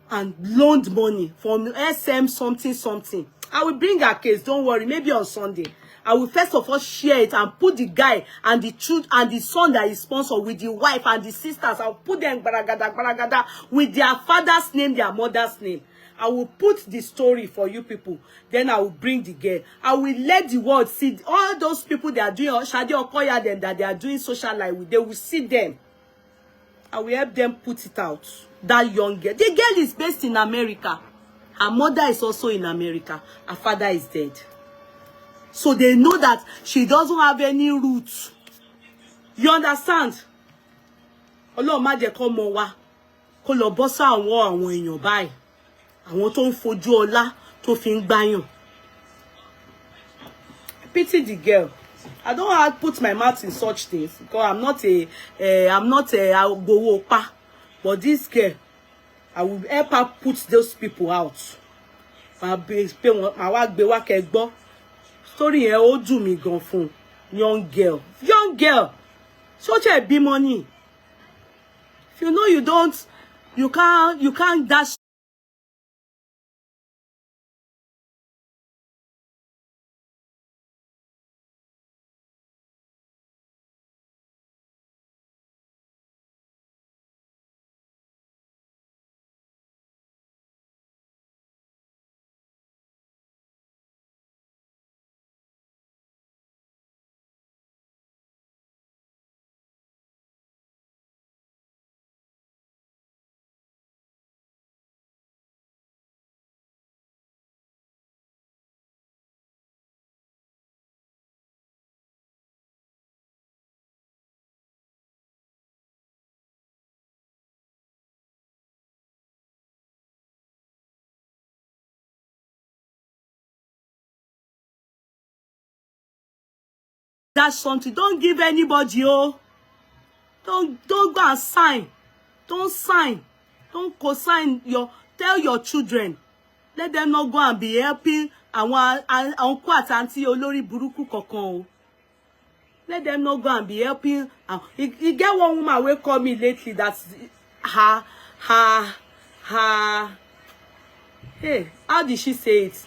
and loaned money from SM something. I will bring her case, don't worry, maybe on Sunday. I will first of all share it and put the guy and the truth and the son that is sponsored with the wife and the sisters. I'll put them baragada with their father's name, their mother's name. I will put the story for you people. Then I will bring the girl. I will let the world see all those people that are doing Shadi Okoya them that they are doing social life with. They will see them. I will help them put it out. That young girl. The girl is based in America. Her mother is also in America. Her father is dead. So they know that she doesn't have any roots. You understand? Ọlọ́run má jẹ́ kó mọ̀ wá. Kó lọ bọ́ sí àwọn èèyàn báyìí. Àwọn tó ń fojú ọlá tó fi ń gbáyàn. Pity the girl. I don't have to put my mouth in such things because I'm not a agbowopa. But this girl, I will help her put those people out. Story yẹn ó dùn mí gan fún young girl. So be money. If you know you can't dash. That's something. Don't give anybody, oh. Don't go and sign. Don't sign. Don't co-sign tell your children. Let them not go and be helping àwọn uncle àti auntie olórí burúkú kankan o. Let them not go and be helping. You get one woman will call me lately that's hey, how did she say it?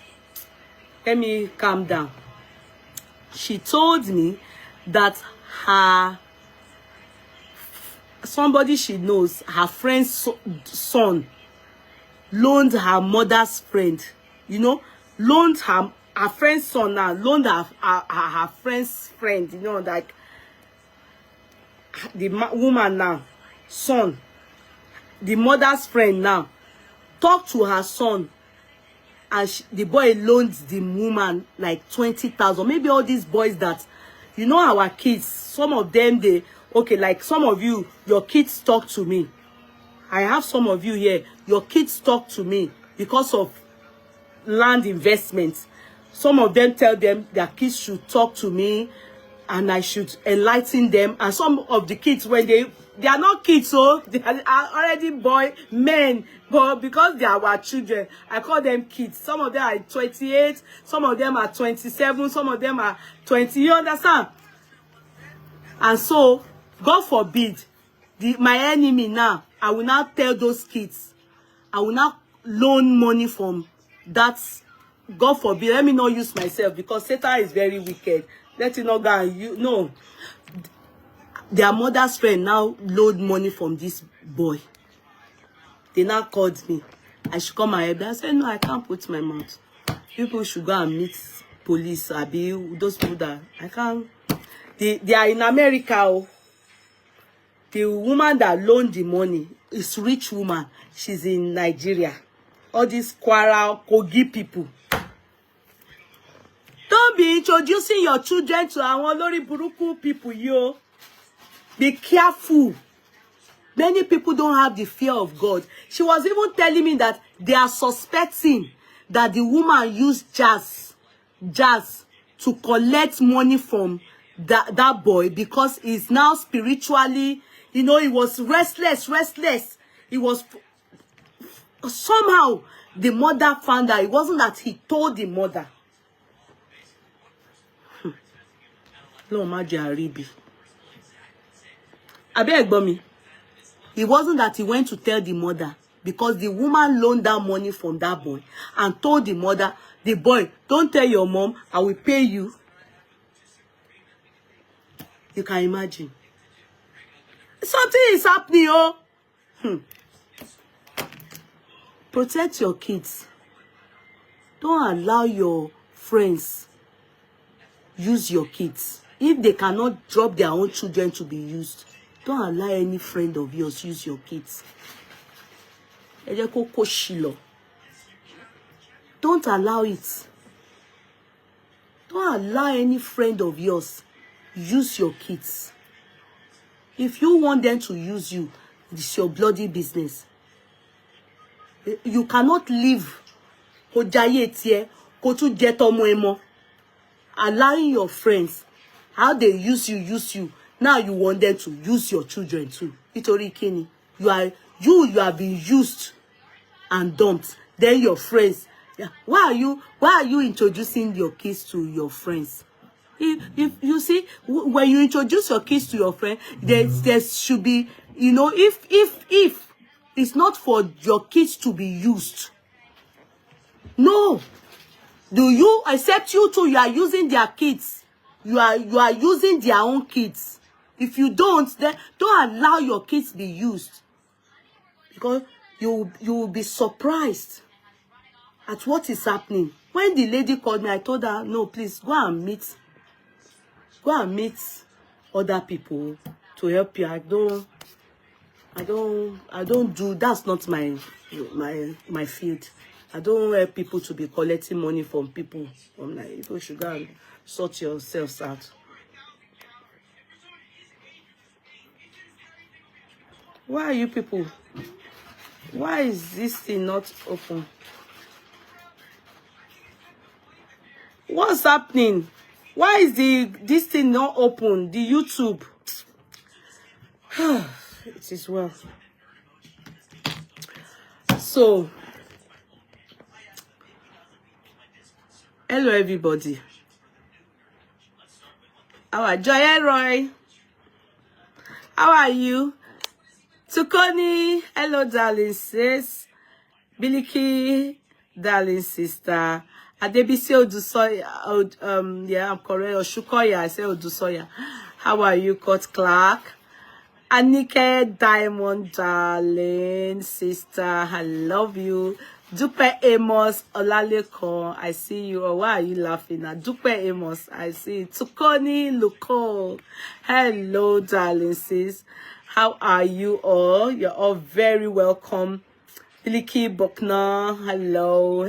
Let me calm down. She told me that somebody she knows, her friend's son, loaned her mother's friend, loaned her friend's son now, loaned her friend's friend, like the woman now, son, the mother's friend now, talk to her son. And the boy loaned the woman like 20,000. Maybe all these boys that, our kids, some of them, like some of you, your kids talk to me. I have some of you here, your kids talk to me because of land investments. Some of them tell them their kids should talk to me and I should enlighten them. And some of the kids, when they are not kids, so they are already men, but because they are our children, I call them kids. Some of them are 28, some of them are 27, some of them are 20. You understand? And so, God forbid, my enemy now, I will not tell those kids, I will not loan money from that. God forbid, let me not use myself because Satan is very wicked. Let it not go and no. Their mother's friend now load money from this boy. They now called me. I should come and help. I said, no, I can't put my mouth. People should go and meet police. Those people that I can't. They are in America. Oh. The woman that loaned the money is rich woman. She's in Nigeria. All these Kwara, Kogi people. be introducing your children to our lori buruku people, yo. Be careful. Many people don't have the fear of God. She was even telling me that they are suspecting that the woman used jazz to collect money from that boy because he's now spiritually, you know, he was restless. He was somehow the mother found out. It wasn't that he told the mother. No, Aribi. I beg me. It wasn't that he went to tell the mother because the woman loaned that money from that boy and told the mother, the boy, don't tell your mom, I will pay you. You can imagine. Something is happening, oh. Protect your kids. Don't allow your friends use your kids. If they cannot drop their own children to be used, don't allow any friend of yours use your kids. Don't allow it. Don't allow any friend of yours use your kids. If you want them to use you, it's your bloody business. You cannot live allowing your friends, how they use you. Now you want them to use your children too. You have been used and dumped. Then your friends. Yeah. Why are you introducing your kids to your friends? If you see, when you introduce your kids to your friend, there should be, you know, if it's not for your kids to be used. No. Do you accept you too? You are using their kids. You are using their own kids. If you don't, then don't allow your kids be used. Because you will be surprised at what is happening. When the lady called me, I told her, no, please go and meet other people to help you. I don't do, that's not my field. I don't want people to be collecting money from people. I'm like, you should go and sort yourselves out. Why are you people? Why is this thing not open? What's happening? Why is this thing not open? The YouTube. It is well. So, hello everybody. How Joy Roy? How are you? Tukoni, hello darling sis. Biliki, darling sister. Adebisi Odusoya, yeah, I'm correct. Oshukoya, I say Odusoya. How are you, Court Clark? Anike Diamond, darling sister, I love you. Dupe Amos Olaleko, I see you. Oh, why are you laughing at? Dupe Amos, I see you. Tukoni Luko, hello, darling sis. How are you all? You're all very welcome. Biliki Bokna, hello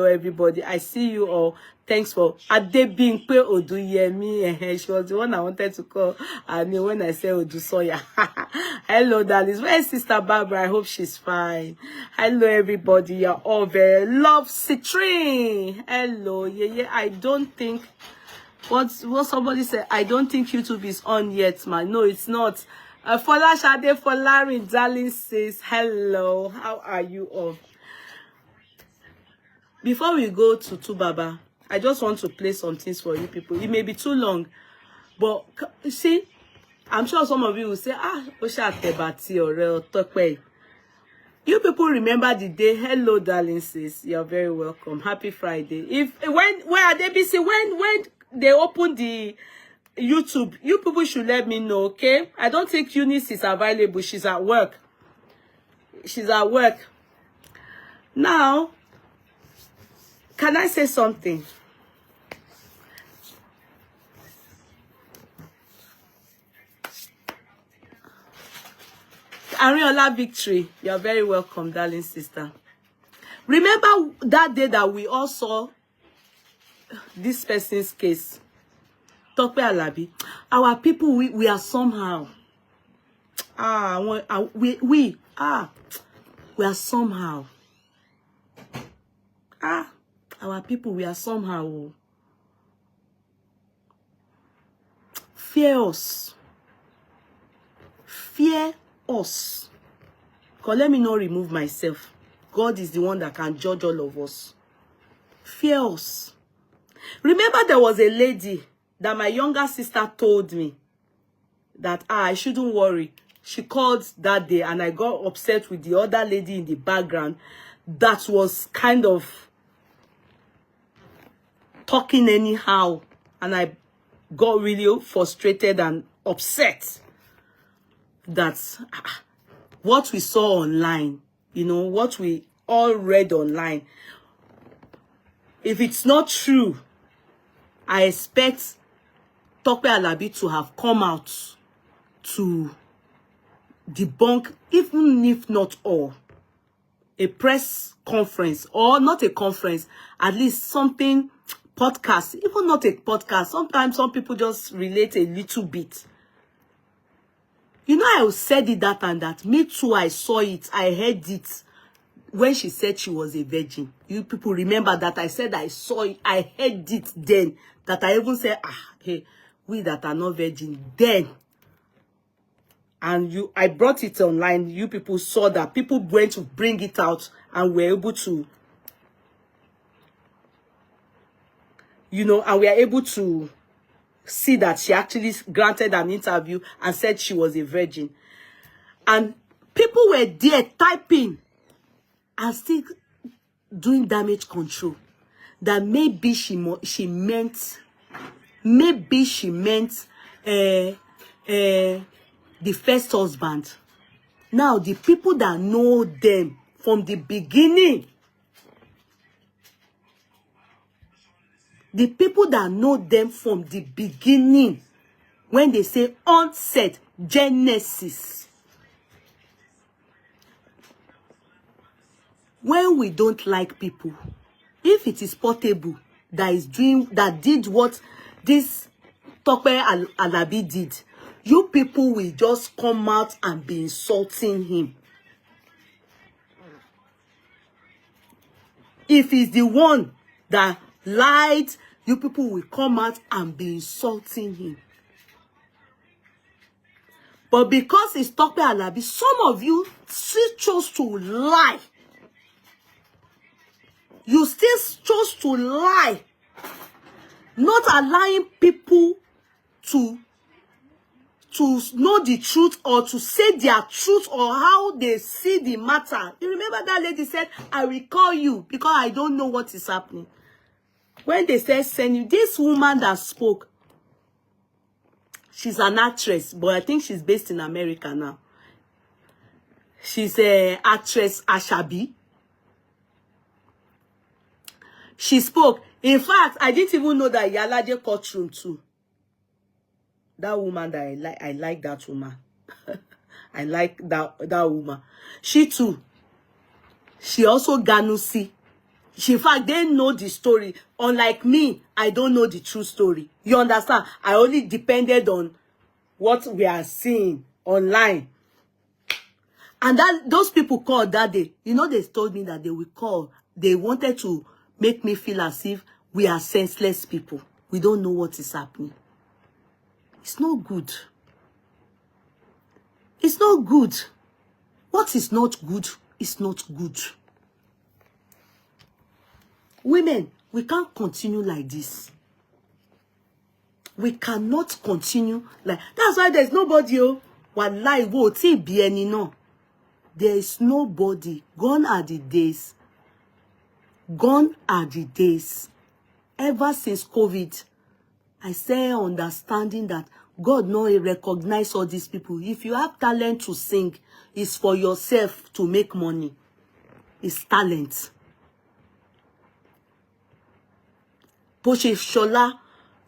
everybody. I see you all. Thanks for Adebimpe Oduyemi. She was the one I wanted to call. And when I say Odusoya. Hello, darlings. Where's Sister Barbara? I hope she's fine. Hello, everybody. You're all very love Citrine. Hello. Yeah. I don't think what somebody said. I don't think YouTube is on yet, man. No, it's not. Fola Shade Folarin, darling says hello. How are you all? Before we go to Tubaba, I just want to play some things for you people. It may be too long, but see, I'm sure some of you will say, Osha or Tope. You people remember the day. Hello, darling sis. You're very welcome. Happy Friday. Where are they busy? When they open the YouTube, you people should let me know, okay? I don't think Eunice is available. She's at work. Now, can I say something? Ariola Victory, you're very welcome, darling sister. Remember that day that we all saw this person's case, Tope Alabi, our people, we are somehow. We are somehow. Our people, we are somehow. Fear us. Fear us. Because let me not remove myself. God is the one that can judge all of us. Fear us. Remember, there was a lady that my younger sister told me that I shouldn't worry. She called that day and I got upset with the other lady in the background that was kind of talking anyhow. And I got really frustrated and upset that what we saw online, you know, what we all read online, if it's not true, I expect Tope Alabi to have come out to debunk, even if not all, a press conference, or not a conference, at least something, podcast, even not a podcast. Sometimes some people just relate a little bit. You know, I said it that and that. Me too, I saw it, I heard it when she said she was a virgin. You people remember that I said I saw it, I heard it then. That I even said, hey, we that are not virgin, then. And I brought it online. You people saw that. People went to bring it out and were able to, you know, and we are able to see that she actually granted an interview and said she was a virgin. And people were there typing and still doing damage control. That maybe she meant the first husband. Now, the people that know them from the beginning, when they say onset, Genesis, when we don't like people, if it is Portable that did what this Tope Alabi did, you people will just come out and be insulting him. If he's the one that lied, you people will come out and be insulting him. But because it's Tope Alabi, some of you still chose to lie. You still chose to lie. Not allowing people to know the truth or to say their truth or how they see the matter. You remember that lady said, I will call you because I don't know what is happening. When they said send you, this woman that spoke, she's an actress, but I think she's based in America now. She's an actress, Ashabi. She spoke. In fact, I didn't even know that Yalaje courtroom too. That woman that I like that woman. I like that woman. She too. She also Ganusi. In fact, they know the story. Unlike me, I don't know the true story. You understand? I only depended on what we are seeing online. And those people called that day. You know, they told me that they will call. They wanted to make me feel as if we are senseless people. We don't know what is happening. It's not good. It's not good. What is not good is not good. Women, we can't continue like this. We cannot continue like... That's why there's nobody, wallahi, wo ti bi eni no. There is nobody. Gone are the days. Gone are the days. Ever since COVID, I say understanding that God no recognize all these people. If you have talent to sing, it's for yourself to make money. It's talent. Poche Shola,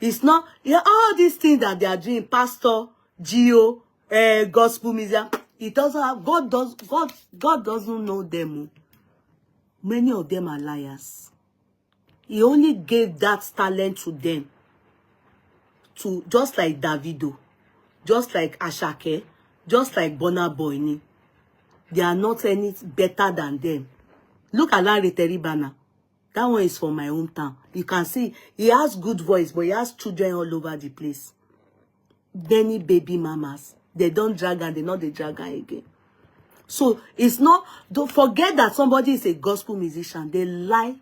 it's not, all these things that they are doing, pastor, geo, gospel music, it doesn't have, God doesn't know them. Many of them are liars. He only gave that talent to them. To just like Davido, just like Ashake, just like Burna Boy. They are not any better than them. Look at narrated banner. That one is from my hometown. You can see he has good voice, but he has children all over the place. Many baby mamas. They don't drag and they not the drag again. So it's not, don't forget that somebody is a gospel musician. They lie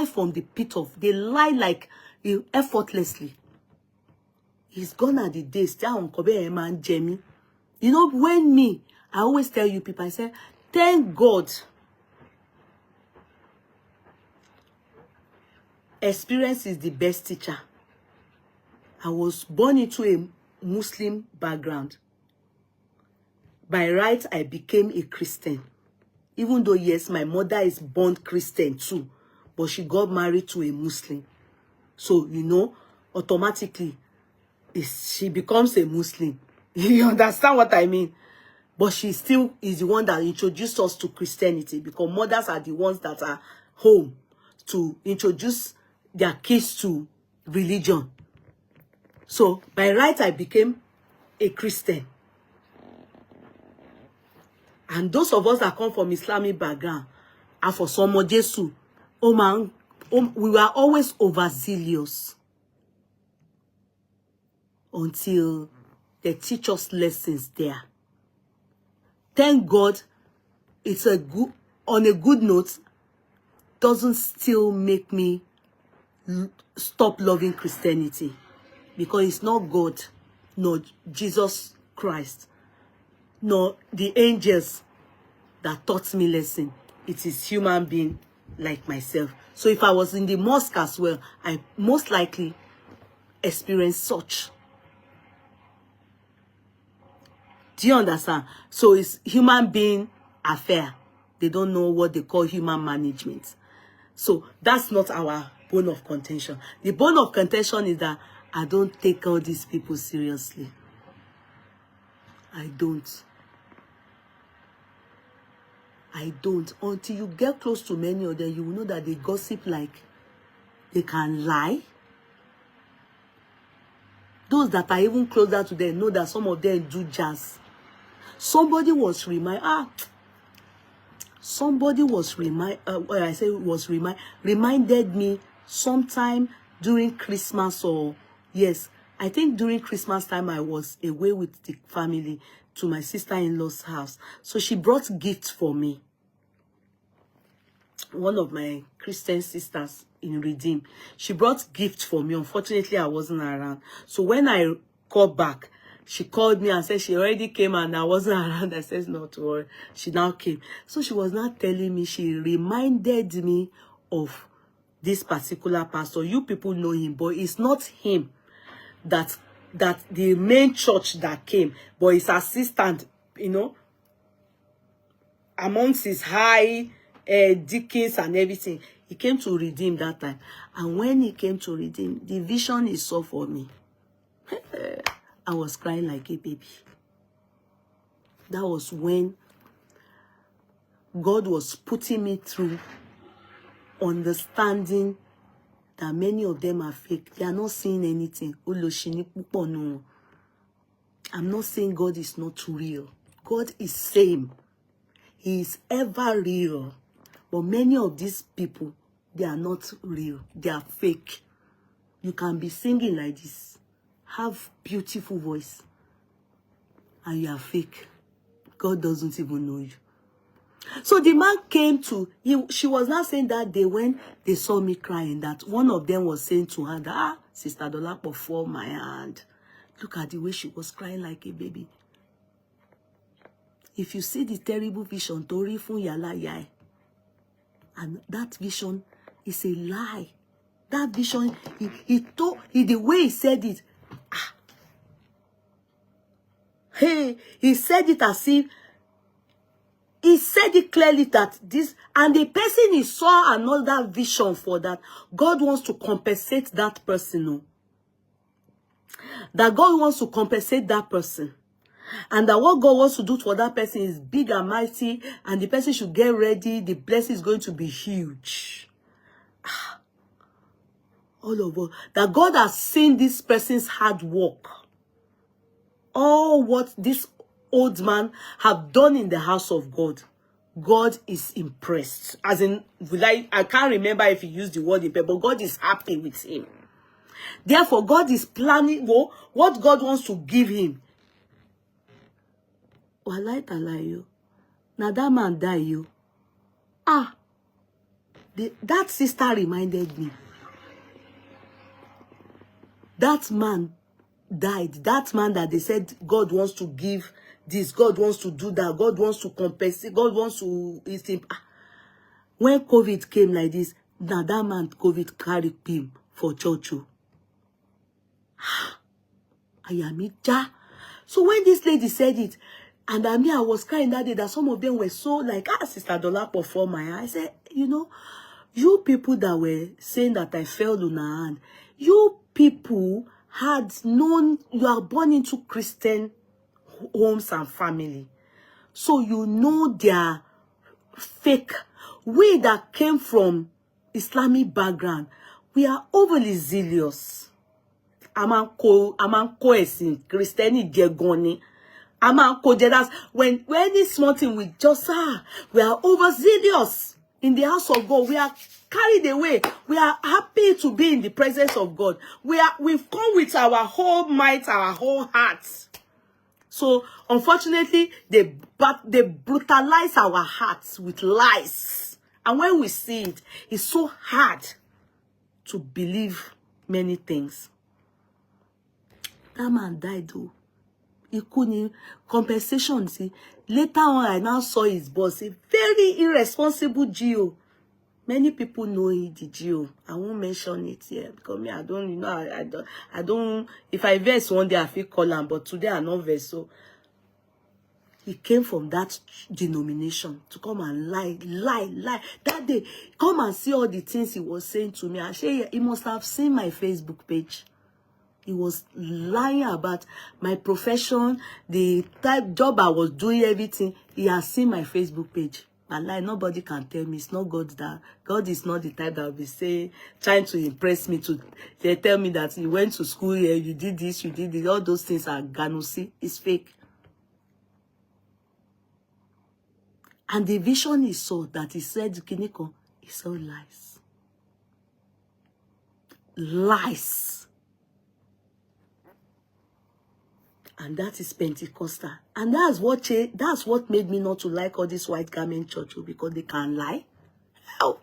from the pit of, they lie like effortlessly. It's gone at the days. You know, when me, I always tell you people, I say, thank God. Experience is the best teacher. I was born into a Muslim background. By right, I became a Christian. Even though, yes, my mother is born Christian too, but she got married to a Muslim. So, you know, automatically, she becomes a Muslim. You understand what I mean? But she still is the one that introduced us to Christianity, because mothers are the ones that are home to introduce their kids to religion. So, by right, I became a Christian. And those of us that come from Islamic background are for some Jesus. Oh man, we were always overzealous until they teach us lessons there. Thank God, it's a good, on a good note, doesn't still make me stop loving Christianity, because it's not God, nor Jesus Christ, nor the angels that taught me lesson. It is human being like myself. So if I was in the mosque as well, I most likely experienced such. Do you understand? So it's human being affair. They don't know what they call human management. So that's not our bone of contention. The bone of contention is that I don't take all these people seriously. I don't. Until you get close to many of them, you will know that they gossip like they can lie. Those that are even closer to them know that some of them do jazz. Somebody was reminded me sometime during Christmas, or yes, I think during Christmas time I was away with the family to my sister-in-law's house. So she brought gifts for me. One of my Christian sisters in Redeem, she brought gifts for me. Unfortunately, I wasn't around. So when I called back, she called me and said she already came and I wasn't around. I said, not to worry. She now came. So she was not telling me, she reminded me of this particular pastor. You people know him, but it's not him that the main church that came, but his assistant, you know, amongst his high deacons and everything. He came to Redeem that time. And when he came to Redeem, the vision he saw for me, I was crying like a baby. That was when God was putting me through understanding that many of them are fake. They are not seeing anything. I'm not saying God is not real. God is same. He is ever real. But many of these people, they are not real. They are fake. You can be singing like this, have beautiful voice, and you are fake. God doesn't even know you. So the man came to, she was not saying that day when they saw me crying, that one of them was saying to her that, Sister Dolapo, for my hand. Look at the way she was crying like a baby. If you see the terrible vision, Tori fun yala yai, and that vision is a lie. That vision, the way he said it, hey, he said it as if, he said it clearly that this, and the person he saw another vision for that. God wants to compensate that person. No? That God wants to compensate that person. And that what God wants to do for that person is big and mighty, and the person should get ready. The blessing is going to be huge. All of us. That God has seen this person's hard work. All what this old man have done in the house of God. God is impressed. As in, I can't remember if he used the word impressed, but God is happy with him. Therefore, God is planning what God wants to give him. Walai talayo. Now that man die you. That sister reminded me. That man died. That man that they said God wants to give this, God wants to do that, God wants to compensate, God wants to... When COVID came like this, now that man COVID carried him for church. Ayomikun. So when this lady said it, and I was crying that day that some of them were so like, Sister Dolapo for my eye. I said, you people that were saying that I fell on her hand, you people had known, you are born into Christian homes and family. So you know their fake. We that came from Islamic background, we are overly zealous. Amanko esin Christiani gegoni. Amanko jedas. When any small thing we just we are overzealous in the house of God. We are carried away. We are happy to be in the presence of God. We've come with our whole might, our whole hearts. So unfortunately, they brutalize our hearts with lies. And when we see it, it's so hard to believe many things. That man died though. He couldn't compensation. See, later on, I now saw his boss, a very irresponsible GO. Many people know the GO. I won't mention it here because me, I don't, I don't. If I verse one day, I feel call him, but today I not verse. So he came from that denomination to come and lie. That day, come and see all the things he was saying to me. I say he must have seen my Facebook page. He was lying about my profession, the type job I was doing, everything. He has seen my Facebook page. But lie, nobody can tell me. It's not God that. God is not the type that will be saying, trying to impress me. They tell me that you went to school here, you did this, you did this. All those things are ganusi. It's fake. And the vision he saw that he said, Kiniko, he saw lies. Lies. And that is Pentecostal. And that's what made me not to like all this white garment church, because they can lie. How?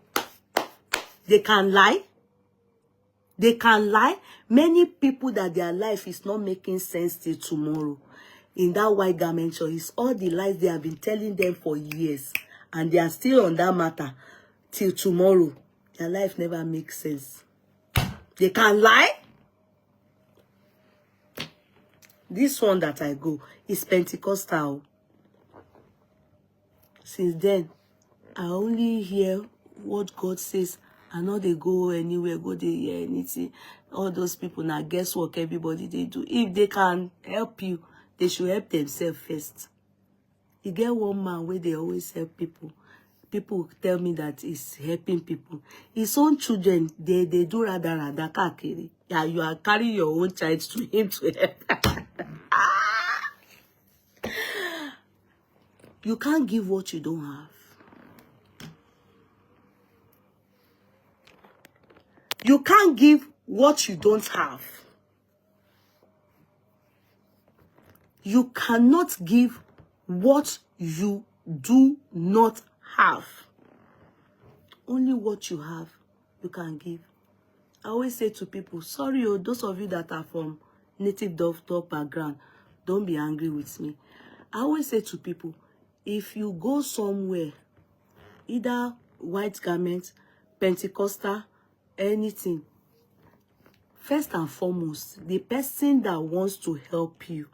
They can lie. They can lie. Many people that their life is not making sense till tomorrow. In that white garment church, it's all the lies they have been telling them for years. And they are still on that matter till tomorrow. Their life never makes sense. They can lie. This one that I go is Pentecostal. Since then, I only hear what God says. I know they go anywhere, go they hear anything. All those people now, guess what everybody they do. If they can help you, they should help themselves first. You get one man where they always help people. People tell me that he's helping people. His own children, they do rather kakiri. Yeah, you are carrying your own child to him to help. You can't give what you don't have. You can't give what you don't have. You cannot give what you do not have. Only what you have, you can give. I always say to people, sorry, those of you that are from native Tope background, don't be angry with me. I always say to people, if you go somewhere, either white garment, Pentecostal, anything, first and foremost, the person that wants to help you,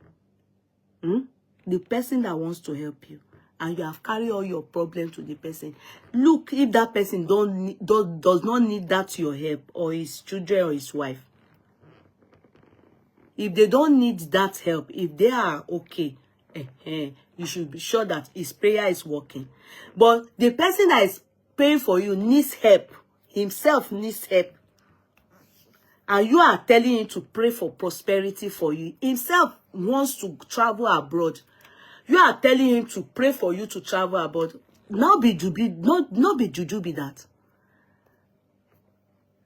the person that wants to help you, and you have carried all your problems to the person, look if that person does not need that your help, or his children or his wife. If they don't need that help, if they are okay, you should be sure that his prayer is working. But the person that is praying for you needs help. himself needs help. And you are telling him to pray for prosperity for you. Himself wants to travel abroad. You are telling him to pray for you to travel abroad. Not be juju, not be juju be that.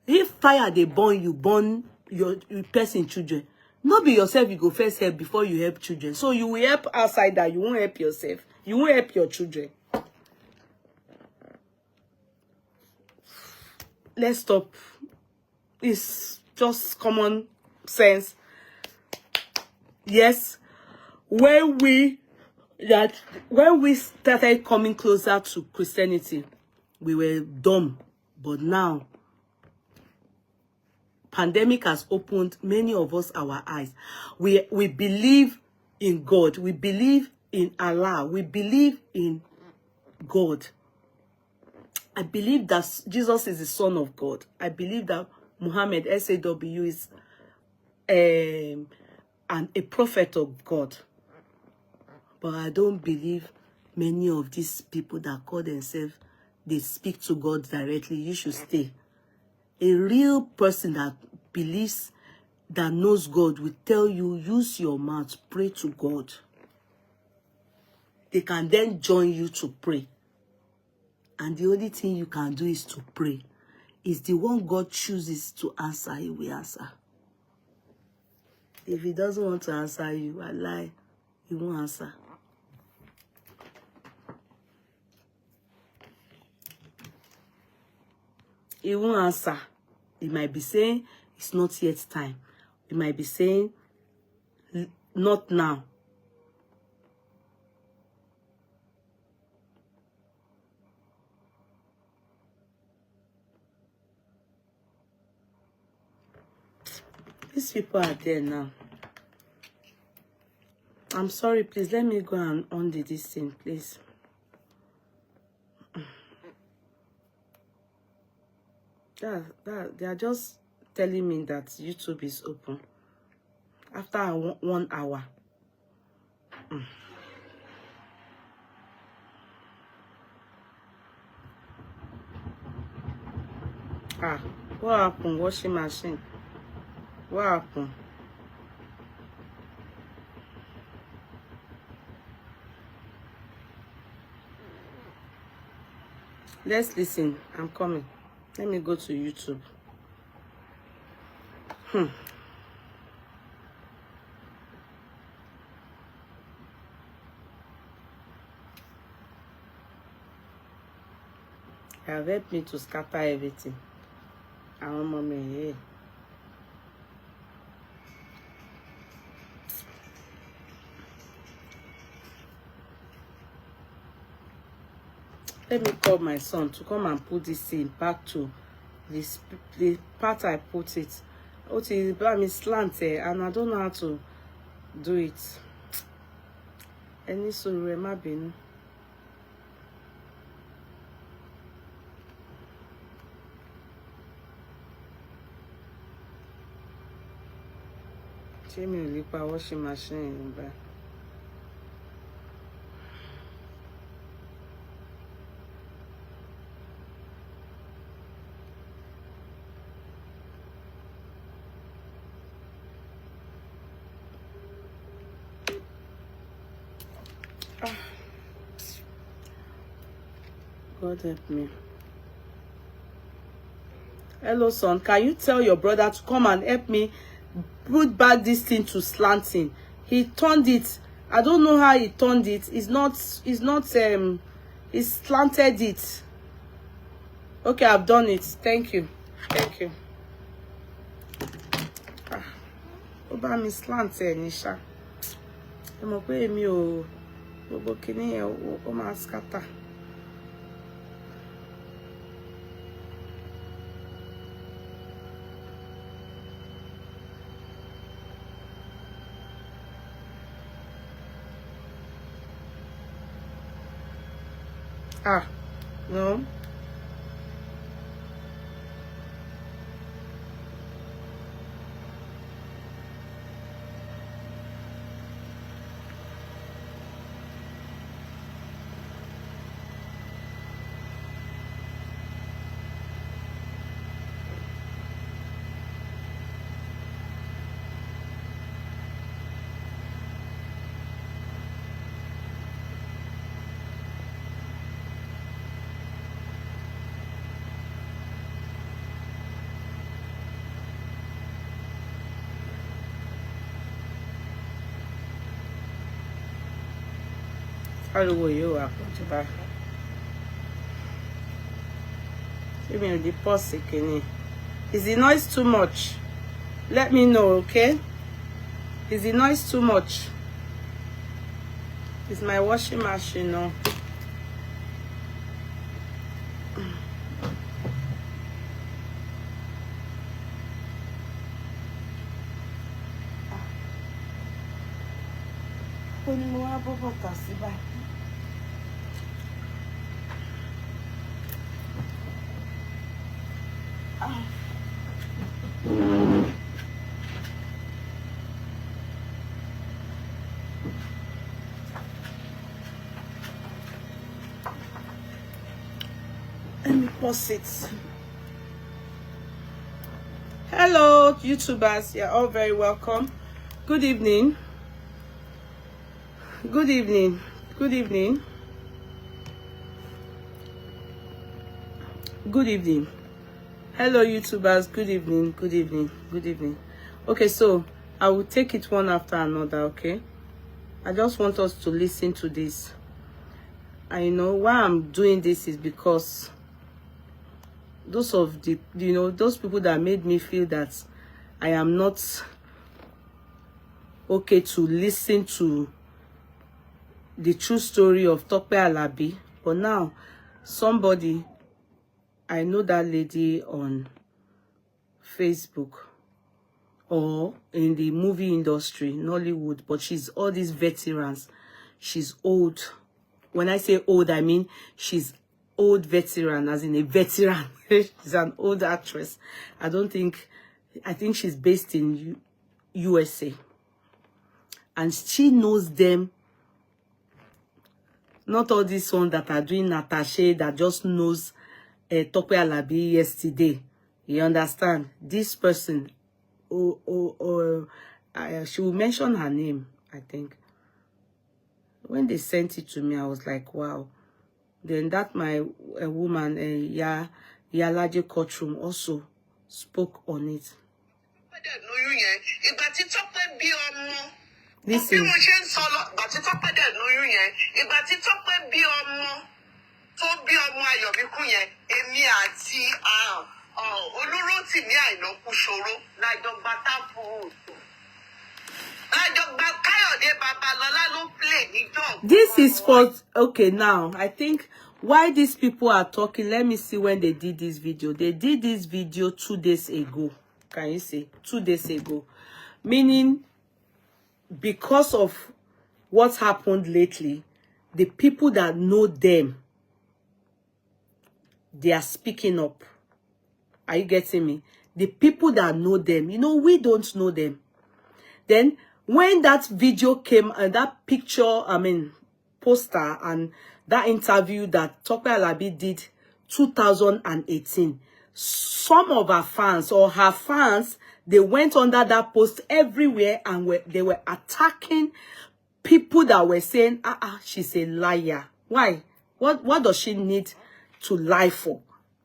If fire they burn, you burn your person children. Not be yourself you go first help before you help children. So you will help outsider, you won't help yourself. You won't help your children. Let's stop. It's just common sense. Yes, when we started coming closer to Christianity, we were dumb. But now, pandemic has opened many of us our eyes. We believe in God. We believe in Allah. We believe in God. I believe that Jesus is the Son of God. I believe that Muhammad SAW is a prophet of God. But I don't believe many of these people that call themselves, they speak to God directly. You should stay. A real person that believes, that knows God, will tell you, use your mouth, pray to God. They can then join you to pray. And the only thing you can do is to pray. Is the one God chooses to answer, he will answer. If he doesn't want to answer you, I lie, he won't answer. He won't answer. He might be saying, it's not yet time. He might be saying, not now. These people are there now. I'm sorry, please. Let me go and undo this thing, please. They are just telling me that YouTube is open. After 1 hour. What happened? Washing machine. What happened? Let's listen. I'm coming. Let me go to YouTube. Have helped me to scatter everything. I want mommy here. Let me call my son to come and put this thing back to this the part I put it. What is me slant and I don't know how to do it. Any sorrow ma binu. Ṣé mi ò lè pa washing machine báyìí. God help me. Hello, son. Can you tell your brother to come and help me put back this thing to slanting? He turned it. I don't know how he turned it. He slanted it. Okay, I've done it. Thank you. Thank you. Ó bá mi slant ní ṣá. Ẹ mọ̀ pé èmi ò gbogbo kíní yẹn ó máa scatter. No. How do you work? Give me the pause again. Is the noise too much? Let me know, okay? Is the noise too much? Is my washing machine on? Let me pause it. Hello, YouTubers. You're all very welcome. Good evening. Good evening. Good evening. Good evening. Hello, YouTubers. Good evening. Good evening. Good evening. Okay, so I will take it one after another, okay? I just want us to listen to this. I know why I'm doing this is because those of the, those people that made me feel that I am not okay to listen to the true story of Tope Alabi. But now, somebody, I know that lady on Facebook or in the movie industry, Nollywood, but she's all these veterans. She's old. When I say old, I mean she's old veteran, as in a veteran. She's an old actress. I think she's based in USA. And she knows them. Not all these ones that are doing Natasha that just knows Tope Alabi yesterday. You understand? This person, she will mention her name, I think. When they sent it to me, I was like, wow. Then that my woman, Yalaje Courtroom, also spoke on it. Listen. This is for, okay, now, I think why these people are talking, let me see when they did this video. They did this video 2 days ago. Can you see? 2 days ago. Meaning, because of what happened lately, the people that know them, they are speaking up. Are you getting me? The people that know them, we don't know them. Then, when that video came and that picture, poster and that interview that Tope Alabi did 2018, some of her fans or her fans, they went under that post everywhere and they were attacking people that were saying, she's a liar. Why? What does she need to lie for?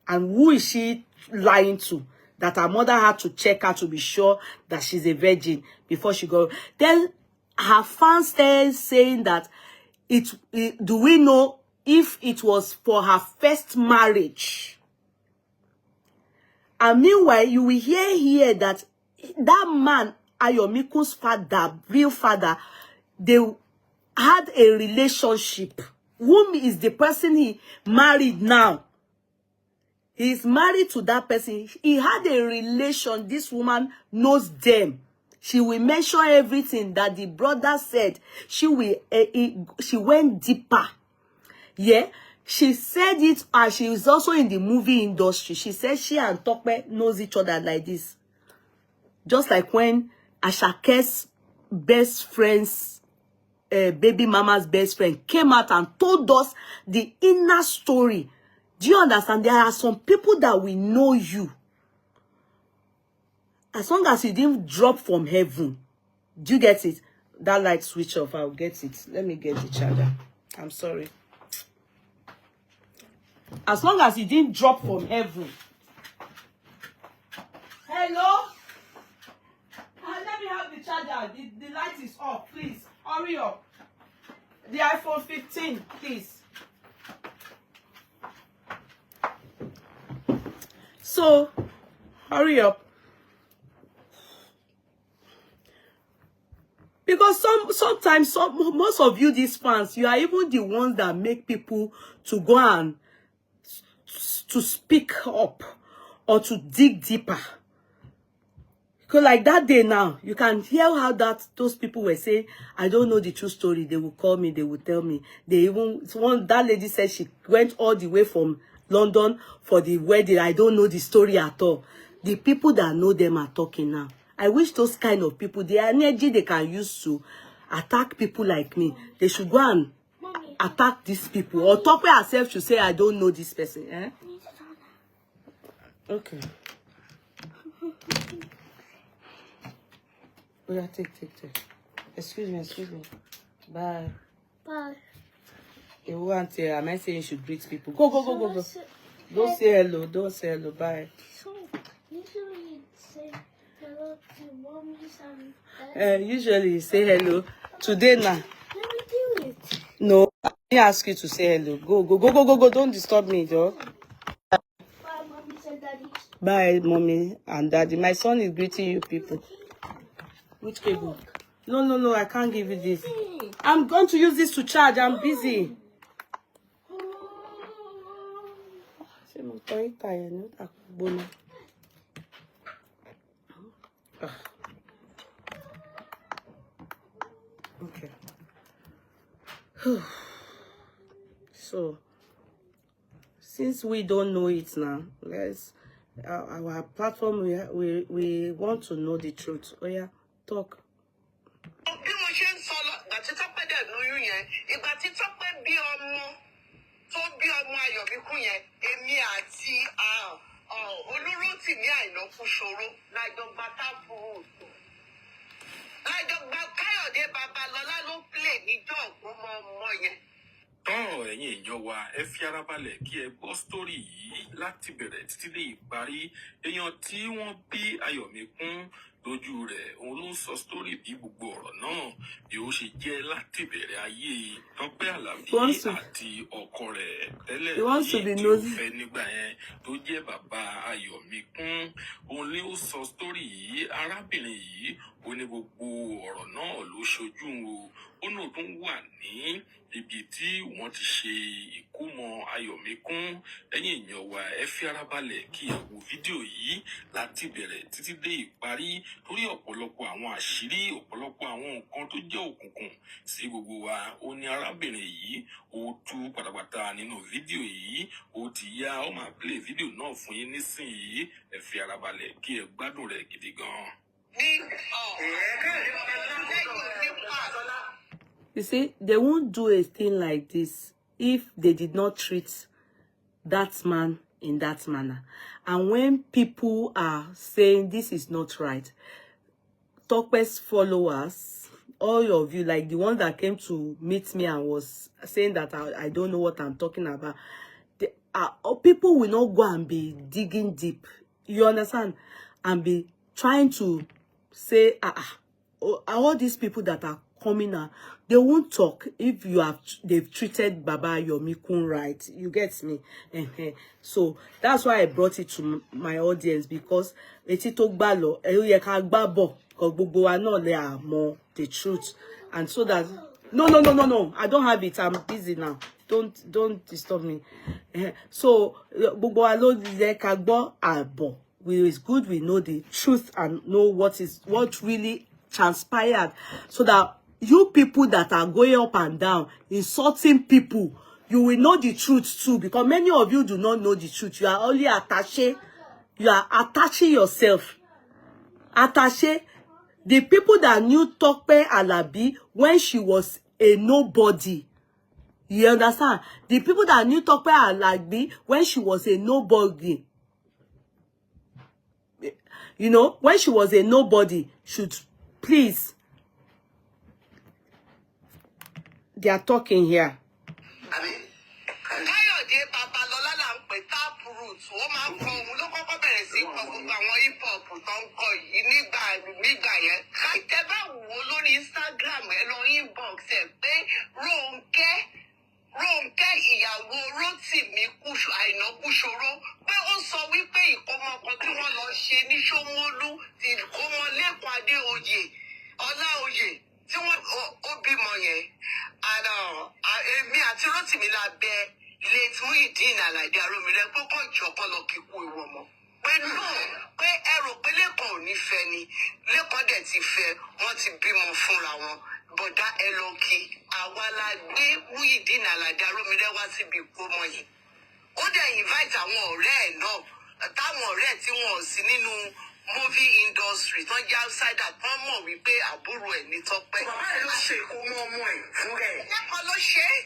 And who is she lying to? That her mother had to check her to be sure that she's a virgin before she go. Then her fans started saying that do we know if it was for her first marriage? And meanwhile, you will hear here that that man, Ayomikun's father, real father, they had a relationship. Whom is the person he married now? He's married to that person. He had a relation. This woman knows them. She will mention everything that the brother said. She went deeper. Yeah. She said it as she is also in the movie industry. She said she and Tope knows each other like this. Just like when Ashake's best friend's baby mama's best friend came out and told us the inner story. Do you understand? There are some people that will know you. As long as you didn't drop from heaven. Do you get it? That light switch off, I'll get it. Let me get the charger. I'm sorry. As long as you didn't drop from heaven. Hello? Let me have the charger. The light is off, please. Hurry up. The iPhone 15, please. So, hurry up. Because sometimes most of you, these fans, you are even the ones that make people to go and to speak up or to dig deeper. Because like that day now, you can hear how those people were saying, I don't know the true story. They will call me, they will tell me. That lady said she went all the way from London for the wedding. I don't know the story at all. The people that know them are talking now. I wish those kind of people, the energy they can use to attack people like me, they should go and attack these people. Or Tope herself should say, I don't know this person. Eh? Okay. Oh, yeah, take. Excuse me. Bye. Bye. You want to, am I saying you should greet people? Go. Don't say hello. Don't say hello. Bye. So, usually you say hello to mommies and dad. Usually you say hello. Today now. Let me do it. No, I didn't ask you to say hello. Go. Don't disturb me, Joe. Bye, mommies and daddies. Bye, mommy and daddy. My son is greeting you people. Which cable? No, I can't give you this. I'm going to use this to charge. I'm busy. Okay. So, since we don't know it now, let's our platform we want to know the truth. Oh yeah, talk. Ayomikun yẹn èmi àti olóròtìmí àìnákúṣòro lájọgbà táàpù lájọgbà Káyọ̀dé Babalọ́lá ló play níjọ́ ọ̀gbọ́n ọmọ yẹn. Ẹ̀yin èèyàn wa ẹ fi ara balẹ̀ kí ẹ gbọ́ sítórì yìí láti bẹ̀rẹ̀ títí dé ìparí. Èèyàn tí wọ́n bí Ayomikun lójú rẹ̀ òun ló ń sọ sítórì bí gbogbo ọ̀rọ̀ náà bí ó ṣe jẹ́ láti bẹ̀rẹ̀ ayé Tope Alabi àti ọkọ rẹ̀ tẹ́lẹ̀ tí ó fẹ́ nígbà yẹn tó jẹ́ bàbá Ayomikun. Òun ni ó sọ sítórì yìí. Arábìnrin yìí ó ní gbogbo ọ̀rọ̀ náà ló ṣojú o. Ó náà tún wà ní ibi tí wọ́n ti ṣe ìkómọ Ayomikun. Ẹ̀yin èèyàn wa ẹ fi ara balẹ̀ kí ẹ wo fídíò yìí láti bẹ̀rẹ̀ títí dé ìparí torí ọ̀pọ̀lọpọ̀ àwọn àṣírí ọ̀pọ̀lọpọ̀ àwọn nǹkan tó jẹ́ òkùnkùn sí gbogbo wa ó ní arábìnrin yìí ó tú pátápátá nínú fídíò yìí. Ó ti yá ó máa play fídíò náà fún yín nísìnyìí. Ẹ fi ara balẹ̀ kí ẹ gbádùn rẹ̀ gidi gan. You see, they won't do a thing like this if they did not treat that man in that manner. And when people are saying this is not right, Tope's followers, all of you, like the ones that came to meet me and was saying that I don't know what I'm talking about, people will not go and be digging deep. You understand? And be trying to say, all these people that are coming out, they won't talk if they've treated Baba Ayomikun right. You get me? So that's why I brought it to my audience, because etito gbalo ye ka gbabo because gbogbo wa náà lè mọ̀ the truth, and so that no, I don't have it. I'm busy now. Don't disturb me. So gbogbo wa ló lè ka gbọ́ àbọ̀. It's good we know the truth and know what really transpired, so that you people that are going up and down insulting people, you will know the truth too, because many of you do not know the truth. You are only attaché. You are attaching yourself. Attaché. The people that knew Tope Alabi when she was a nobody. You understand? The people that knew Tope Alabi when she was a nobody. You know, when she was a nobody, should please. They are talking here. Káyọ̀dé Babalọ́lá là ń pè tap root olóòtú ó máa ń kọ òun ló kọ́kọ́ bẹ̀rẹ̀ sí kọ gbogbo àwọn hip hop tó ń kọ yìí nígbà yẹn. káìtẹ́ bá wò ó lórí Instagram ẹ lọ inbox ẹ pé Rónkẹ́ ìyàwó Rótìmí Àìná Kúṣoró pé ó sọ wípé ìkómọ kan tí wọ́n lọ ṣe ní Ṣómólú ti ìkómọ Lẹ́kọ̀ọ́ Adéoyè Ọláoyè tí wọ́n ó bímọ yẹn. Èmi àti Rótìmí la bẹ late Muyideen Àlàdé Arómiré pé kó ìjọpọ̀ lọ kíkú ìwọ mọ́. Pé náà pé ẹ rò pé Lẹ́kàn ò ní fẹ́ ni Lẹ́kàn dẹ̀ ti fẹ́ wọ́n ti bímọ fúnra wọn. Bọ̀dá ẹ lọ kí àwa la gbé Muyideen Àlàdé Arómiré wá síbi ìkómọ yìí. Ó dẹ̀ invite àwọn ọ̀rẹ́ ẹ̀ náà táwọn ọ̀rẹ́ tí wọn ò sí nínú movie industry tán jẹ́ outsider tán mọ̀ wípé àbúrò ẹ̀ ní Tọ́pẹ́. Bàbá ẹ̀ ló ṣe ìkómọ ọmọ ẹ̀ fún ẹ̀. Lẹ́kàn ló ṣe é.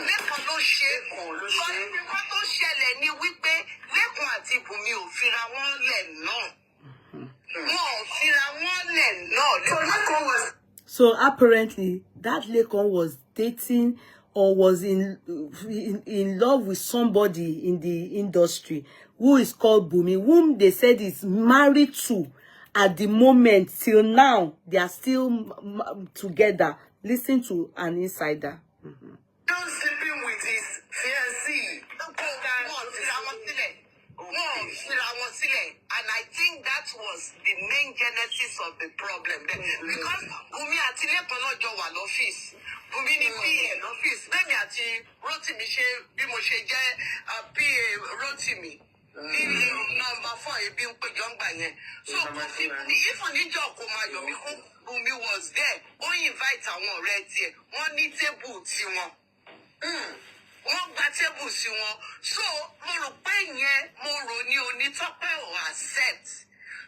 Lẹ́kàn ló ṣe é. Nǹkan tó ṣẹlẹ̀ ni wípé Lẹ́kàn àti Bùnmi ò fira wọn lẹ̀ náà. Wọn ò fira wọn lẹ̀ náà. So apparently that Lekan was dating or was in love with somebody in the industry who is called Bumi, whom they said is married to at the moment. Till now, they are still together. Listen to an insider. Don't sleeping with his fiancée. And I think that was the main genesis of the problem. Because Bumi àti Lekan náà jọ wà lọ́fíìsì. Bumi ní PA lọ́fíìsì. Bẹ́ẹ̀ni àti Rótìmí ṣe bí mo ṣe jẹ́ PA Rótìmí. Number 4 ebi ń péjọ ń gbà yẹn. So if oníjọ́ kò máa Ayomikun, Bumi was there. Ó invite àwọn ọ̀rẹ́ tiẹ̀. Wọ́n ní tébù tiwọn. Wọ́n gba tébù sí wọn. So mo rò pé yẹn mo rò ní Onítọ́pẹ́ ò accept.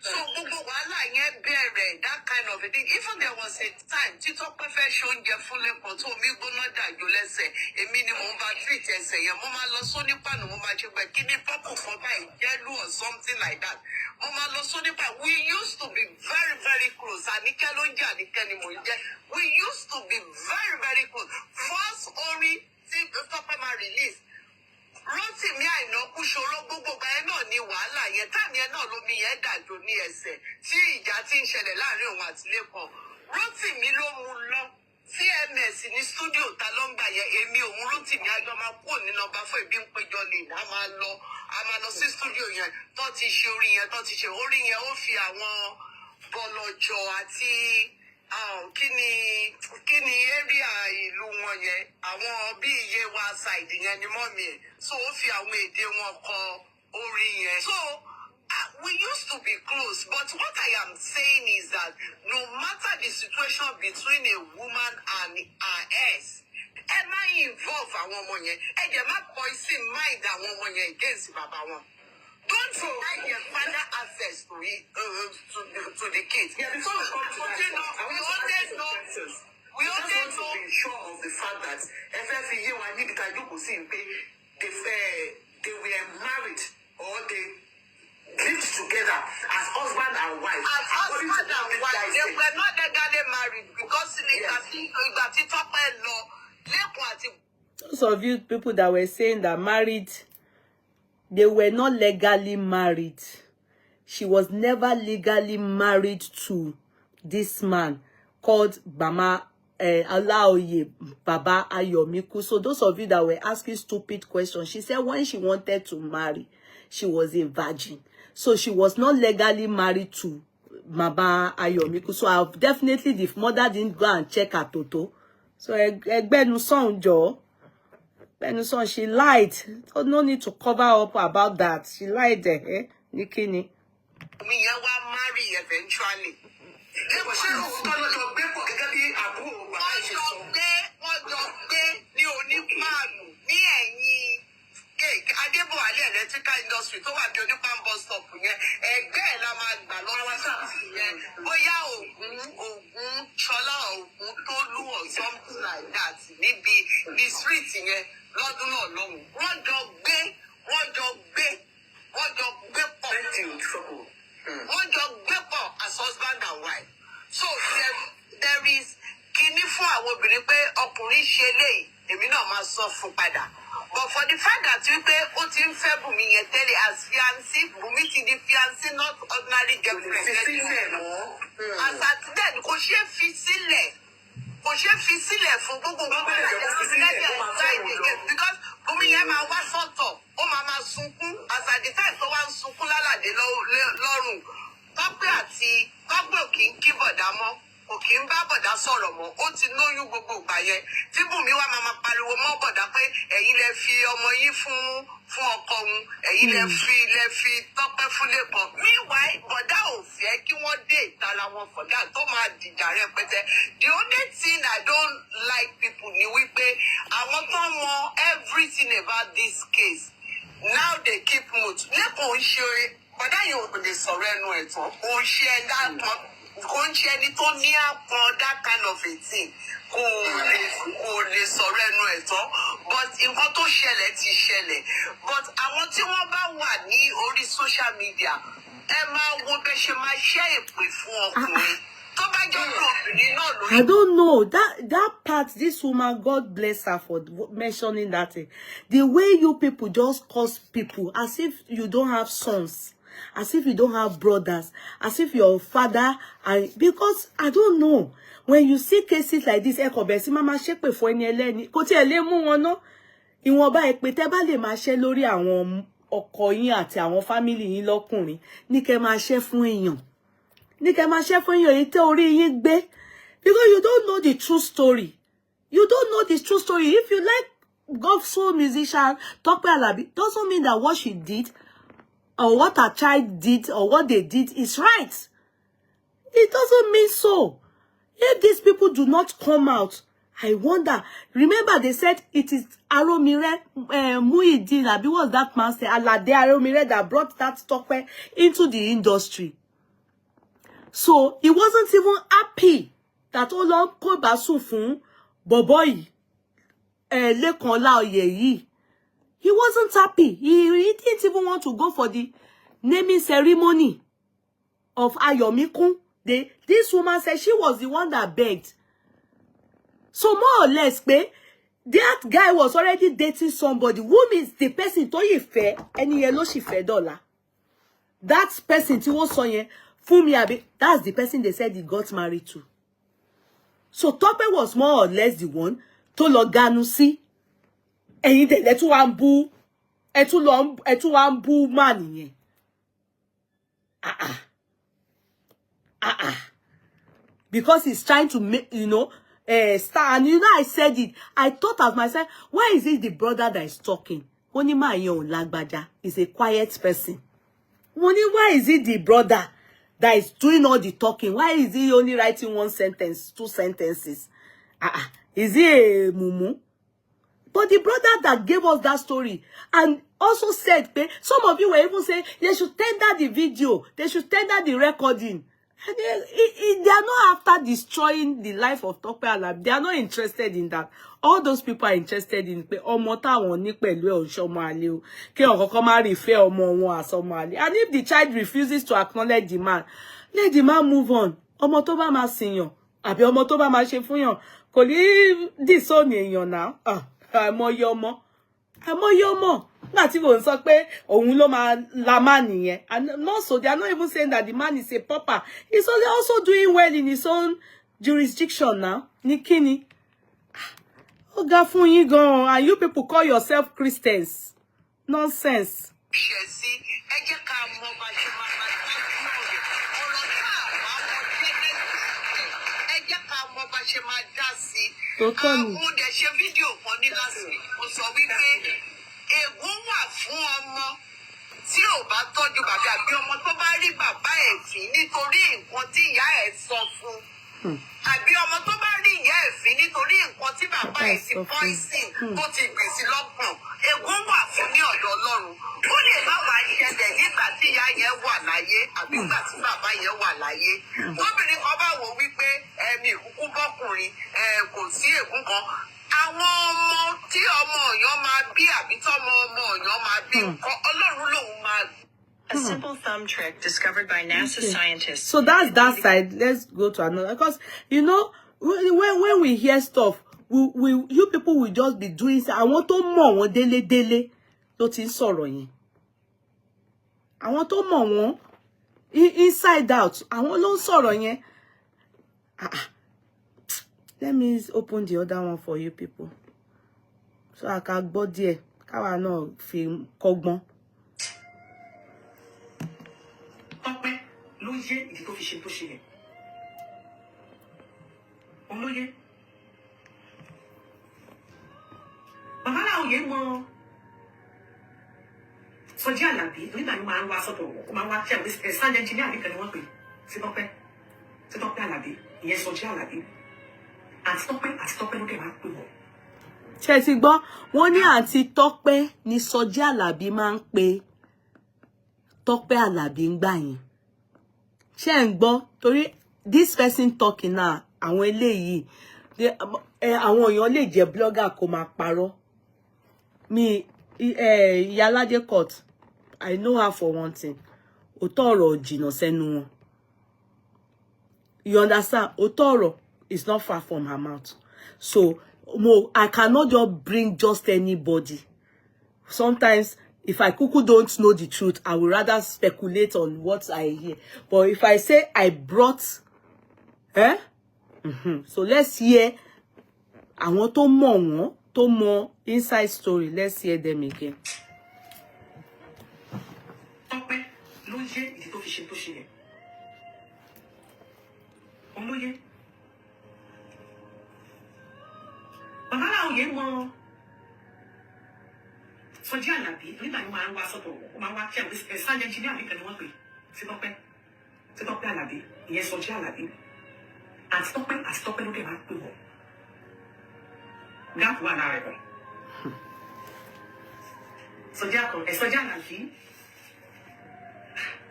So gbogbo wàhálà yẹn bẹ̀rẹ̀ that kind of a thing. Even there was a time tí Tọ́pẹ́ fẹ́ ṣe oúnjẹ fún Lẹ́kàn tó omi gbóná dàjò lẹ́sẹ̀. Èmi ni mò ń bá treat ẹsẹ̀ yẹn. Mo máa lọ sónípànù, mo máa ṣe pẹ̀ kí ní pọ́pù kan báyìí yellow or something like that. Mo máa lọ sónípànù. We used to be very very close. Àníkẹ́ ló ń jẹ́ Àníkẹ́ ni mò ń jẹ́. We used to be very very close. First orin tí Tọ́pẹ́ máa release. Rótìmí Àìná Kúṣoró gbogbo ìgbà yẹn náà ni wàhálà yẹn táàmì yẹn náà lómi yẹn dàjò ní ẹsẹ̀ tí ìjà ti ń ṣẹlẹ̀ láàrin òun àti Lẹ́kàn. Rótìmí ló mú lọ CMS ní studio ta ló ń gbà yẹn èmi òun Rótìmí àjọ máa kúrò ní nọ́mbà 4 ìbí ń péjọ lè a máa lọ sí studio yẹn tó ti ṣe orin yẹn tó ti ṣe orin yẹn ó fi àwọn bọ̀lọ̀jọ̀ àti kí ni area ìlú wọn yẹn àwọn bí iye wa side yẹn ni mọ́mí ẹ̀ so ó fi àwọn èdè wọn kọ orin yẹn. So we used to be close, but what I am saying is that no matter the situation between a woman and her ex, ẹ má involve àwọn ọmọ yẹn ẹ jẹ́ má poison mind àwọn ọmọ yẹn against bàbá wọn. Don't deny their father access to it, to the kids. Yeah, before we come to that, we always know. We always know. Be sure of the fact that FFE and Nibita Joko Sin they were married or they lived together as husband and wife. As husband and wife, they were not legally married because those of you people that were saying that married. They were not legally married. She was never legally married to this man called Mr Olaoye, Baba Ayomikun. So those of you that were asking stupid questions, she said when she wanted to marry, she was a virgin. So she was not legally married to Baba Ayomikun. So I've definitely, the mother didn't go and check her toto. So Egbenu son jo. Benson, she lied. So no need to cover up about that. She lied there, eh? Nikini. We were married eventually. Adebo Ali electrical industry tó wà bí onípan bus stop yẹn ẹgbẹ́ ẹ̀ la máa gbà lọ́wọ́ sáàsì yẹn bóyá Ògún Ṣọlá Ògún Tólú or something like that níbi ní street yẹn lọ́dún náà lọ́hùn wọ́n jọ gbé pọ̀ wọ́n jọ gbé pọ̀ as husband and wife. So there is kíní fún àwọn obìnrin pé ọkùnrin ṣe léyìí èmi náà máa sọ fún padà But for the fact that we pay Otin Febumi and tell it as fiancé, Bumi to the fiancé, not ordinary girlfriend. As at then, because she fisile. Because Bumi Yama was sort of, oh Mama Sunku, as at the time, so one Sukulala de Lorun. Tope ati, Tope King Kibodamo. Òkè ń bá bọ̀dá sọ̀rọ̀ mọ́ ó ti lóyún gbogbo ìgbà yẹn tí Bùnmi wá máa pariwo mọ́ bọ̀dá pé ẹ̀yin lẹ fi ọmọ yín fún ọkọ òun ẹ̀yin lẹ fi Tọ́pẹ́ fún lẹ́kọ̀ọ́ meanwhile bọ̀dá ò fẹ́ kí wọ́n dé ìtara wọn fọ̀dá tó máa dìjà rẹpẹtẹ. The only thing I don't like people ni wípé àwọn tó mọ everything about this case now they keep mute lẹ́kọ̀ọ́ ń ṣe bọ̀dá yìí ò lè sọ̀rọ̀ ẹnu ẹ̀ tán ò ń ṣe ẹ̀dá kan. That kind of a thing kò lè sọ̀rọ̀ ẹnu ẹ̀ tán but nǹkan tó ṣẹlẹ̀ ti ṣẹlẹ̀ but àwọn tí wọ́n bá wà ní orí social media ẹ máa wo bẹ́ ṣe máa ṣẹ́ èpè fún ọkùnrin tó bá jẹ́ obìnrin náà lórí. I don't know that part. This woman, God bless her for mentioning that thing. The way you people just curse people as if you don't have sons. As if you don't have brothers, as if your father, and because I don't know, when you see cases like this, mama shepe for any eleni, kò tiẹ̀ lè mú wọn ná. Ìwọ̀nba èpè tẹ́ bá lè máa ṣe lórí àwọn ọkọ yín àti àwọn family yín lọ́kùnrin, ní kẹ́ máa ṣe fún èèyàn. Ní kẹ́ máa ṣe fún èèyàn èyí tẹ́ orí yín gbé. Because you don't know the true story. You don't know the true story. If you like gospel musician Tope Alabi, doesn't mean that what she did or what a child did or what they did is right. It doesn't mean so. If these people do not come out, I wonder. Remember they said it is Ayomikun, Muideen, Abi, what that man said, Alade Ayomikun that brought that Tope into the industry. So he wasn't even happy that Olon ko basu fun boboy Lekan Olaoye yi. He wasn't happy. He didn't even want to go for the naming ceremony of Ayomikun. This woman said she was the one that begged. So more or less, that guy was already dating somebody. Whom is the person to you fair? Any yellow she fair dollar. That person to was on Fumi, that's the person they said he got married to. So Tope was more or less the one to Loganusi. Ẹ̀yin de letu wa nbu etu wa nbu man yẹn because he's trying to make star. And I said it, I thought of myself, why is it the brother that is talking? Oni ma yon lagbaja is a quiet person. Why is it the brother that is doing all the talking? Why is he only writing one sentence, 2 sentences? Is he a mumu? But the brother that gave us that story and also said, some of you were even saying they should tender the video, they should tender the recording. And they are not after destroying the life of Tope Alabi. They are not interested in that. All those people are interested in ọmọ táwọn ní pẹ̀lú ẹ̀ ọ̀ṣọ́mọ àlè o. Kí ọ̀kọ̀ọ̀kan má refer ọmọ wọn as ọmọ àlè. And if the child refuses to acknowledge the man, let the man move on. Ọmọ tó bá máa sìnyàn, àbí ọmọ tó bá máa ṣe fúnyàn, kò ní disown èèyàn náà. Àìmọye ọmọ. Not even sọ pé òun ló máa la man nìyẹn. And also, they are not even saying that the man is a pauper. He's also doing well in his own jurisdiction now. Ní kíni. Ó ga fún yín gan, and you people call yourself Christians. Nonsense. Tí ò bá tọ́jú bàbá àbí ọmọ tó bá rí bàbá ẹ̀ fín nítorí nǹkan tí ìyá ẹ̀ sọ fún. Àbí ọmọ tó bá rí ìyá ẹ̀ fín nítorí nǹkan tí bàbá ẹ̀ ti poison tó ti gbèsè lọ́gbọ̀n. Ègún wà fún ní ọ̀dọ̀ Ọlọ́run. Ó lè má wá ṣẹlẹ̀ nígbà tí ìyá yẹn wà láyé àbí nígbà tí bàbá yẹn wà láyé. Tóbìnrin kan bá wò wípé ẹ̀mí ìkúkú bọ́kùnrin kò sí ègún kan. Àwọn ọmọ tí ọmọ ọ̀yàn máa bí àbí tọ́mọ ọmọ ọ̀yàn máa bí Ọlọ́run lòun máa. A simple thumb trick discovered by NASA scientists. So that's that side. Let's go to another. Because, when we hear stuff, you people will just be doing. Àwọn tó mọ̀ wọ́n délé ló ti ń sọ̀rọ̀ yẹn. Àwọn tó mọ̀ wọ́n inside out, àwọn ló ń sọ̀rọ̀ yẹn. Let me open the other one for you people, so I can gbọ́ díẹ̀ káwa náà fi kọ́gbọ́n. Ọpẹ́ ló yé ìdí tó fi ṣe tó ṣe yẹn. Òun ló yé. Bàbá Olaoye mọ Sọjí Àlàbí nígbà yìí máa ń wá sọ́dọ̀ wọn. Ó máa ń wá ṣe àwọn sound engineer àbí kan ni wọ́n pè sí Tọ́pẹ́ Àlàbí. Ìyẹn Sọjí Àlàbí. Àti Tọ́pẹ́ ló dẹ̀ máa ń pè wọ́n. Ṣé ti gbọ́? Wọ́n ní àti Tọ́pẹ́ ni Sọjí Àlàbí máa ń pe Tọ́pẹ́ Àlàbí ń gbà yẹn. Ṣé ń gbọ́? Torí this person talking now, àwọn eléyìí, àwọn èèyàn lè jẹ́ blogger kó máa parọ́. Iyalaje Court, I know her for one thing. Òótọ́ ọ̀rọ̀ jìnnà sẹ́nu wọn. You understand? Òótọ́ ọ̀rọ̀ is not far from her mouth. So I cannot just bring just anybody. Sometimes, if I don't know the truth, I would rather speculate on what I hear. But if I say I brought, so let's hear. Àwọn tó mọ̀ wọ́n, tó mọ̀ inside story. Let's hear them again. Ọpẹ́ ló yé ìdí tó fi ṣe tó ṣe yẹn. Òun ló yé. Bàbá Olaoye mọ Sọjí Àlàbí nígbà yìí máa ń wá sọ́dọ̀ wọn. Ó máa ń wá ṣe àwọn sound engineer àbí kan ni wọ́n pè sí Tọ́pẹ́ Àlàbí. Ìyẹn Sọjí Àlàbí. Àti Tọ́pẹ́ ló dẹ̀ máa ń pè wọ́n. Gáàpù wà lára ẹ̀kọ́. Sọjí Àlàbí.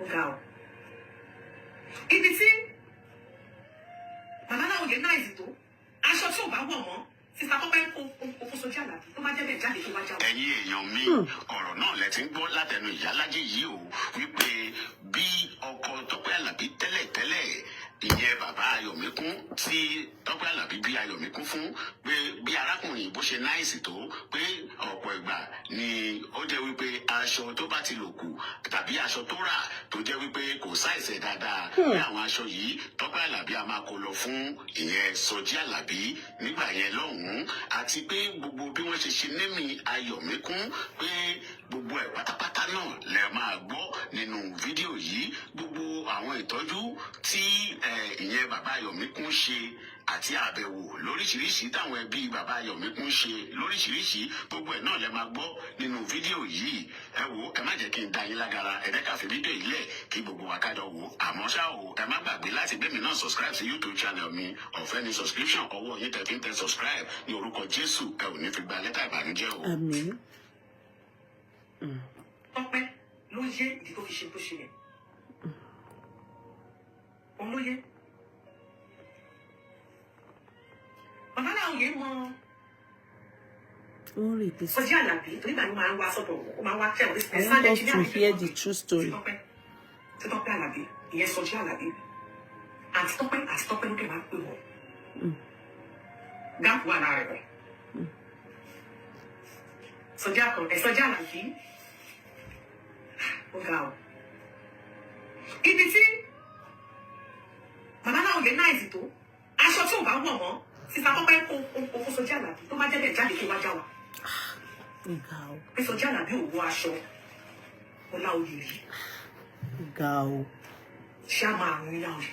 Ó ga ọ́. Ibi tí Bàbá Olaoye náà ìzìtò, aṣọ tí ò bá wọ̀ mọ́, sísá Tọ́pẹ́ ń kó Sọjí Àlàbí tó bá jẹ́ bẹ́ẹ̀ jáde tó wá jáwọ́. Ẹ̀yin èèyàn mi, ọ̀rọ̀ náà lẹ ti ń gbọ́ látẹnu Ìyálájé yìí o, wípé bí ọkọ Tọ́pẹ́ Àlàbí tẹ́lẹ̀ ìyẹn bàbá Ayọ̀míkún tí Tọ́pẹ́ Àlàbí bí Ayọ̀míkún fún, pé bí arákùnrin bó ṣe náìsì tó, pé ọ̀pọ̀ ìgbà ni ó jẹ́ wípé aṣọ tó bá ti lò kù tàbí aṣọ tó rà tó jẹ́ wípé kò sáìsẹ̀ dáadáa, pé àwọn aṣọ yìí Tọ́pẹ́ Àlàbí a máa kó lọ fún ìyẹn Sọjí Àlàbí nígbà yẹn lọ́hùn-ún, àti pé gbogbo bí wọ́n ṣe ṣe némi Ayọ̀míkún, pé gbogbo ẹ̀ pátápátá náà lẹ máa gbọ́ nínú fídíò yìí, gbogbo àwọn ìtọ́jú tí ìyẹn bàbá Ayọ̀míkún ṣe àti àbẹ̀wò lóríṣiríṣi táwọn ẹbí bàbá Ayọ̀míkún ṣe lóríṣiríṣi, gbogbo ẹ̀ náà lẹ máa gbọ́ nínú fídíò yìí. Ẹ wò, ẹ má jẹ́ kí n da yín lágara, ẹ dẹ́ ká fi fídíò yìí lẹ̀ kí gbogbo wa kájọ wò. Àmọ́ ṣá o, ẹ má gbàgbé láti gbé mi náà subscribe sí YouTube channel mi. Ọ̀fẹ́ ni subscription, ọwọ́ yín tẹ̀ fi ń tẹ subscribe ní orúkọ Jésù. Ẹ ò ní fi gba lẹ́tà ìbànújẹ́ o. Àmín. Ọpẹ́ ló yé ìdí tó fi ṣe tó ṣe yẹn. Òun ló yé. Bàbá Olaoye mọ Sọjí Àlàbí nígbà yìí máa ń wá sọ́dọ̀ wọn. Ó máa ń wá ṣe àwọn sound engineer àbí kan. To hear the true story. Tọ́pẹ́ Àlàbí. Ìyẹn Sọjí Àlàbí. Àti Tọ́pẹ́ ló dẹ̀ máa ń pè wọ́n. Gáàpù wà lára ẹ̀kọ́. Sọjí Àlàbí. Ó ga ọ́. Ibi tí Bàbá Olaoye náà ìzìtò, aṣọ tí ò bá wọ̀ mọ́, sísá Tọ́pẹ́ ń kó Sọjí Àlàbí tó bá jẹ́ bẹ́ẹ̀ jáde tó wá jáwọ́. Ga ọ́. Pé Sọjí Àlàbí ò wọ aṣọ Olaoye rí. Ga ọ́. Ṣé a máa rún Olaoye?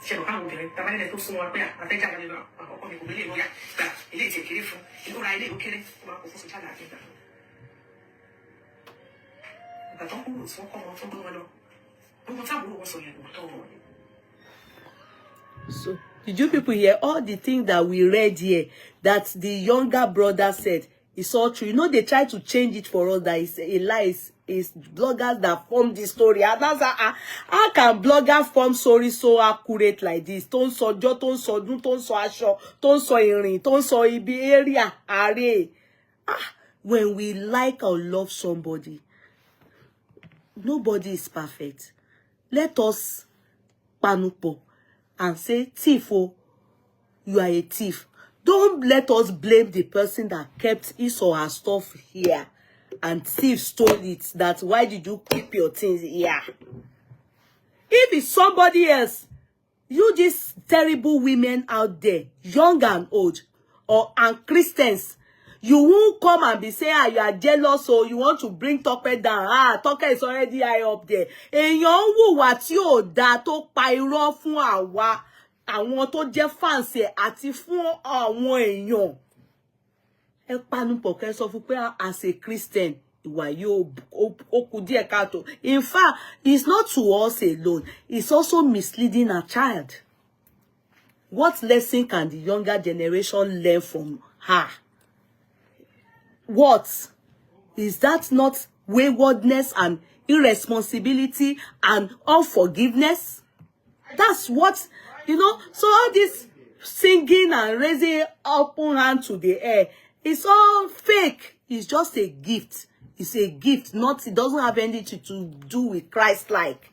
Ṣé ọ̀pá àwọn obìnrin tàbí ẹni tó sún wọn pé àtẹ́jáde nínú àkọ́kọ́ mi kò gbélé ìlú yá gbà ilé ìtì kéré fún inú ra ilé ìlú kéré ó máa kó fún Sọjí Àlàbí gbà. Ìgbà tó kúrò tí wọ́n kọ́ wọn tó gbé wọn lọ. Gbogbo táàbùrù wọn sọ yẹn lò tó wọn. So, did you people hear all the things that we read here that the younger brother said? It's all true. You know, they try to change it for us that it's a lie. It's bloggers that form the story. And that's how can bloggers form story so accurate like this? Tó ń sọ ọjọ́, tó ń sọ ọdún, tó ń sọ aṣọ, tó ń sọ ìrìn, tó ń sọ ibi area, ààrẹ. When we like or love somebody, nobody is perfect. Let us panupo and say, thief, oh, you are a thief. Don't let us blame the person that kept his or her stuff here and thief stole it. That's why did you keep your things here? If it's somebody else, you these terrible women out there, young and old, and Christians, you won't come and be saying, you are jealous, or you want to bring Tope down. Tope is already high up there. Èèyàn wùwà tí ò dá tó pa irọ́ fún àwa, àwọn tó jẹ́ fans ẹ̀ àti fún àwọn èèyàn. Ẹ panupọ̀ kẹ́ sọ fún pé as a Christian, ìwà yóò ó kù díẹ̀ káàtó. In fact, it's not to us alone. It's also misleading a child. What lesson can the younger generation learn from her? What? Is that not waywardness and irresponsibility and unforgiveness? That's what, you know, so all this singing and raising open hand to the air, it's all fake. It's just a gift. It's a gift, not, it doesn't have anything to do with Christ-like.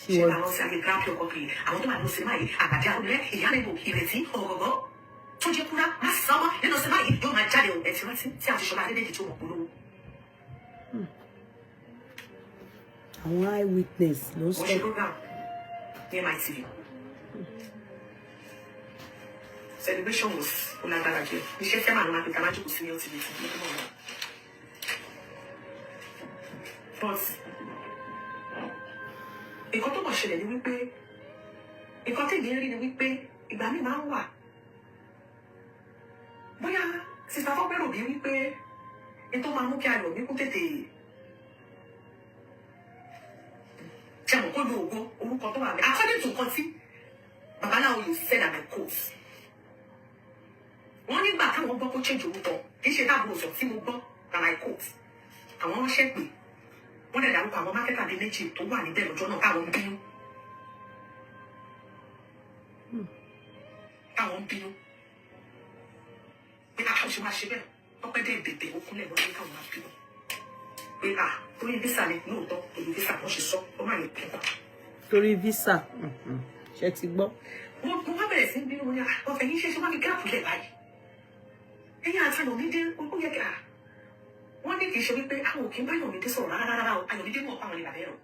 She was. An eyewitness, no stop. Near my TV. Celebration was on that again. We share them and we can actually see your TV. But ìkọ́ tó bọ̀ ṣẹlẹ̀ ni wípé ìkọ́ tèmi rí ni wípé ìgbà mi máa ń wà bóyá sista tó bẹ̀rù bí wípé ètò máa mú kí Ayọ̀míkún tètè ṣàmù kó lo ògo orúkọ tó wà mí according to nǹkan tí babaláwo yìí said at the court wọ́n nígbà táwọn gbọ́ kó change orúkọ kì í ṣe dáàbò sọ tí mo gbọ́ at my court àwọn ránṣẹ́ pè wọ́n dẹ̀ dárúkọ àwọn mákẹ́tà bíi méjì tó wà níbẹ̀ lọ́jọ́ náà táwọn ń bínú. Táwọn ń bínú. Pé káwọn ṣe máa ṣe bẹ́ẹ̀ Tọ́pẹ́ dé bèbè okúnlẹ̀ lọ́dún ní káwọn máa bínú. Pé torí visa ni lóòótọ́ torí visa wọ́n ṣe sọ ó má lè pẹ́ wá. Torí visa. Ṣé ti gbọ́? Mo wá bẹ̀rẹ̀ sí ń bínú wọn ní ọ̀fẹ́ yìí ṣe wá fi gáàpù lẹ̀ báyìí. Ẹ̀yin àti Ayọ̀mídé ó yẹ ká. Wọ́n ní kì í ṣe wípé àwọn òkè ń bá Ayọ̀mídé sọ̀rọ̀ rárá o Ayọ̀mídé mọ̀ àwọn ìlànà ẹ̀rọ.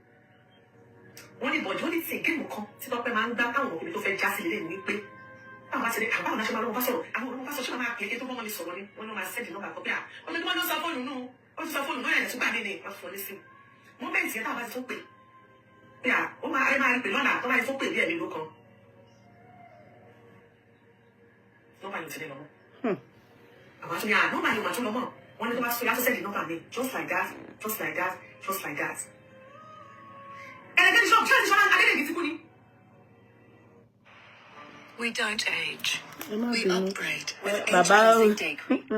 Wọ́n ní bọ̀dé wọ́n ní tí géèmù kan tí Tọ́pẹ́ máa ń gbá táwọn òkè tó fẹ́ já sí lélẹ̀ ní wípé báwọn bá ti lè àbáwọn náà ṣe máa lọ́wọ́ bá sọ̀rọ̀ àwọn olùkọ́ bá sọ ṣé máa pè é tó bọ́mọ lè sọ̀rọ̀ ni wọ́n ní wọ́n máa sẹ́ẹ̀dì nọ́mbà kan pé ó ní kí wọ́n ló sọ fóònù nù ó ti sọ fóònù náà yẹn tó gbà mí ni wọ́n ti fọ́ lé sí i. Wọ́n bẹ̀rẹ̀ sí ẹ̀ táwọn bá ti tó pè pé ó máa rí pè lọ́nà tó bá ti tó pè bí ẹ̀mí ló kan. Nọ́mbà yóò ti lé lọ́mọ. Àwọn àtúnyà nọ́mbà yóò máa tún lọ́mọ. One of us to send the number me, just like that, just like that, just like that. And then we don't age. We upgrade with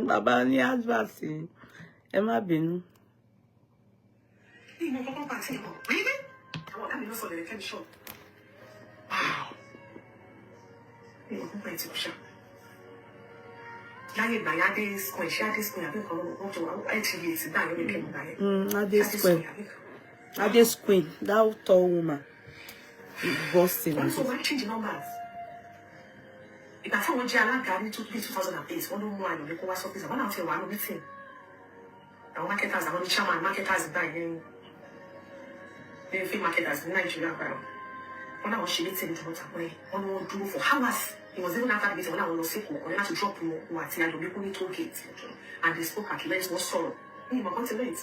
Baba ni advert. Emma binu. Really? I want to know so they can show. Wow. Láyé ìgbà yá dé square ṣé adé square àbí nǹkan wọn tó ITV ti dá yọmí kẹ́mi gbà yẹn. Adé square that tall woman busting. Wọ́n sọ wọ́n change numbers. Ìgbà tí wọ́n jẹ́ alága ní 2008 wọ́n ló mú Ayọ̀míkún wá sọ́fíìsì àwọn náà ti wà ní meeting. Àwọn marketers àwọn ní chairman marketers gbà yẹn ní free marketers ní Nàìjíríà gbà wọ́n náà wọ́n ṣe meeting ní tòmọ́tà pé wọ́n ní wọ́n dúró for hours. It was even after the meeting when I was sick, I had to drop what I Ayomikun toll gate, and they spoke at length. Was sorrow. Me, my country late.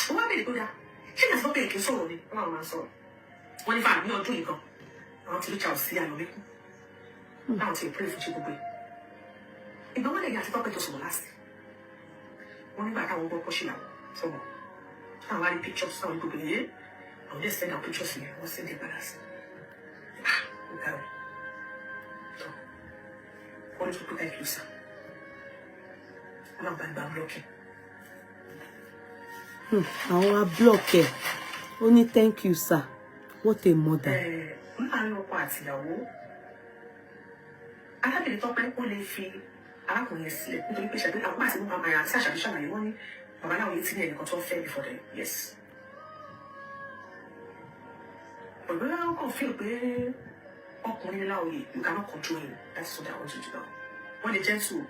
What made it go there? She has not been making sorrow. No man sorrow. When if I'm not doing it, I want to reach out see Ayomikun. I want to pray for Chibube. If no one had to talk to someone last, when I can't go pushing out, so I want pictures. So you could be here. I'll just send out pictures here. I'll send the balance. Okay. What if you put you, sir? I'm not blocking. Our blocker. Only thank you, sir. What a mother. I know what you I have been talking only fee. I don't sleep. Nítorí pé ṣàbí àwọn àti mama ya Natasha bí ṣàlàyé wọ́n ní Baba Olaoye ti ní ẹnìkan tó fẹ́ before them. Yes. But when I can feel pé ọkùnrin Olaoye, you cannot control him. That's what I want you to know. When the gentle,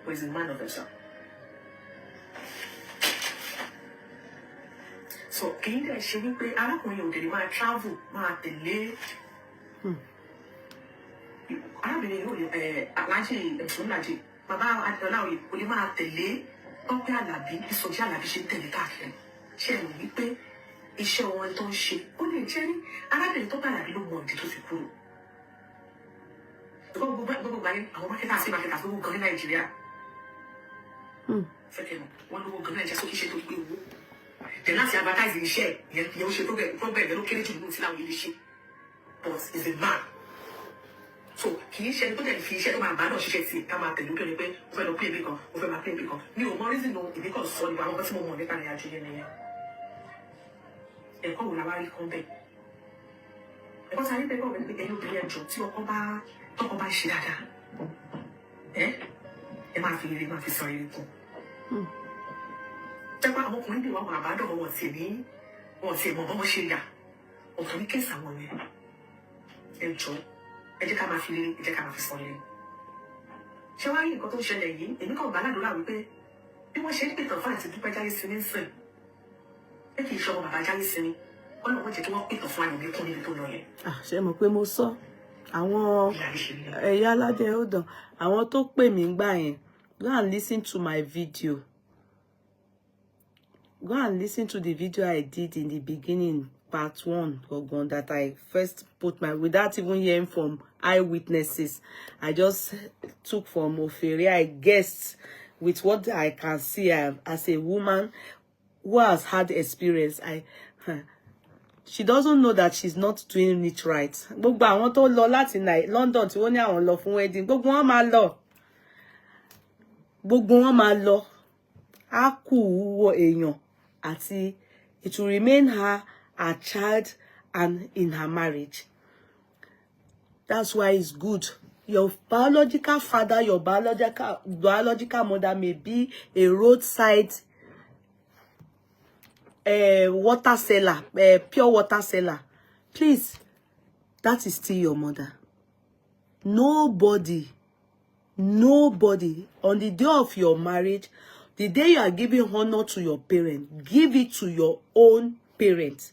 who is a man of himself. So, kì í dẹ̀ ṣe wípé arákùnrin òde lè máa travel, máa tẹ̀lé. Arábìnrin yóò alájẹ ìṣúnlájẹ bàbá Olaoye kò lè máa tẹ̀lé Tope Alabi bí Sọjí Alabi ṣe ń tẹ̀lé káàkiri. Ṣé ẹ mọ̀ wípé iṣẹ́ wọn tó ń ṣe ó lè jẹ́ ní arábìnrin Tope Alabi ló mọ ìdí tó fi kúrò. Gbogbo báyìí àwọn mákẹ́tà sí mákẹ́tà tó wọ́n gan ní Nàìjíríà. Fẹ́kẹ̀ mọ̀ wọ́n lówó gan ní Nàìjíríà sókè ṣe tó gbé owó. Tẹ̀ láti advertise iṣẹ́ ìyẹn ó ṣe tó bẹ̀rẹ̀ ló kéré jù nínú tí láwọn ilé ṣe. But is a man. So kì í ṣe ẹni tó dẹ̀ fi iṣẹ́ tó máa bá náà ṣiṣẹ́ sí ká máa tẹ̀lé obìnrin pé mo fẹ́ lọ pé ibì kan mo fẹ́ máa pé ibì kan mi ò mọ reason no ìbí kan sọ nípa àwọn ọmọ tí mo mọ̀ nípa ìrìn àjò yẹn nìyẹn. Ẹ̀kọ́ wo la wá rí kan bẹ́ẹ̀? Ẹ̀kọ́ sáré bẹ́ẹ̀ bọ̀ wípé ẹni obìnrin ẹ̀jọ̀ tí tọkọ bá ṣe dáadáa ẹ máa fi ire máa fi sọ ire kù. Jẹ́pá àwọn ọkùnrin bí wọn àbádọ́ wọn tiẹ̀ mọ̀ bọ́n ṣe yà ọ̀tọ̀ ní kẹ́sì àwọn yẹn ẹ̀jọ̀ ẹ jẹ́ ká máa fi ire ẹ jẹ́ ká máa fi sọ ire. Ṣé wá rí nǹkan tó ń ṣẹlẹ̀ yìí èmi kàn bá ládùúrà wípé bí wọ́n ṣe ń pètàn fún àti Dúpẹ́ Jáyé Sinmi ń sìn ẹ kì í ṣọmọ bàbá Jáyé Sinmi Ọlọ́run jẹ́ kí wọ́n pètàn fún Ayomikun níbi tó lọ yẹn. Ṣé mọ̀ pé mo sọ àwọn ẹ̀yà aládé ọ̀dàn àwọn tó pè mí gbà yẹn go and listen to my video. Go and listen to the video I did in the beginning, part 1, that I first put without even hearing from eyewitnesses. I just took from Ofere. I guessed with what I can see as a woman who has had experience. She doesn't know that she's not doing it right. Gbogbo àwọn tó lọ láti London tí wọ́n ní àwọn lọ fún wedding. Gbogbo wọn máa lọ. Gbogbo wọn máa lọ. A kú wo èèyàn àti it will remain her child and in her marriage. That's why it's good. Your biological father, your biological mother may be a roadside water seller, pure water seller. Please, that is still your mother. Nobody on the day of your marriage, the day you are giving honor to your parent, give it to your own parent,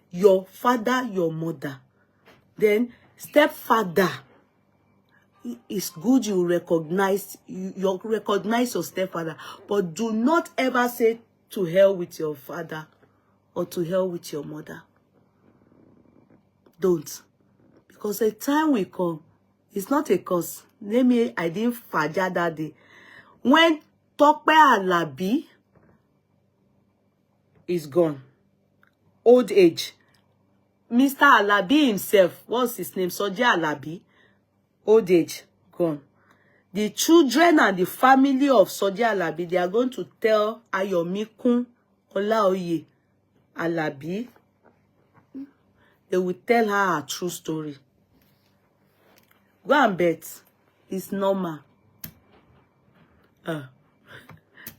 your father, your mother. Then stepfather, it's good you recognize your stepfather, but do not ever say to hell with your father or to hell with your mother. Don't. Because a time will come, it's not a curse. I didn't faja that day. When Tope Alabi is gone, old age, Mr. Alabi himself, what's his name? Sọjí Alabi, old age, gone. The children and the family of Sọjí Alabi, they are going to tell Ayomikun Olaoye Alabi. They will tell her a true story. Go and bet. It's normal.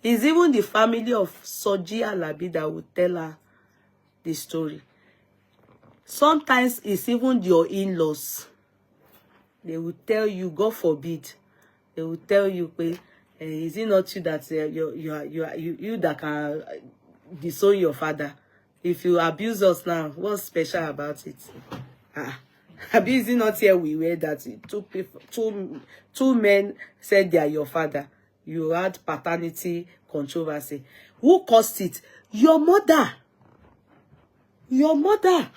It's even the family of Sọjí Alabi that will tell her the story. Sometimes it's even your in-laws. They will tell you, God forbid, they will tell you, is it not you that you that can disown your father? If you abuse us now, what's special about it? Abusing not here we were that two men said they are your father. You had paternity controversy. Who caused it? Your mother. Your mother.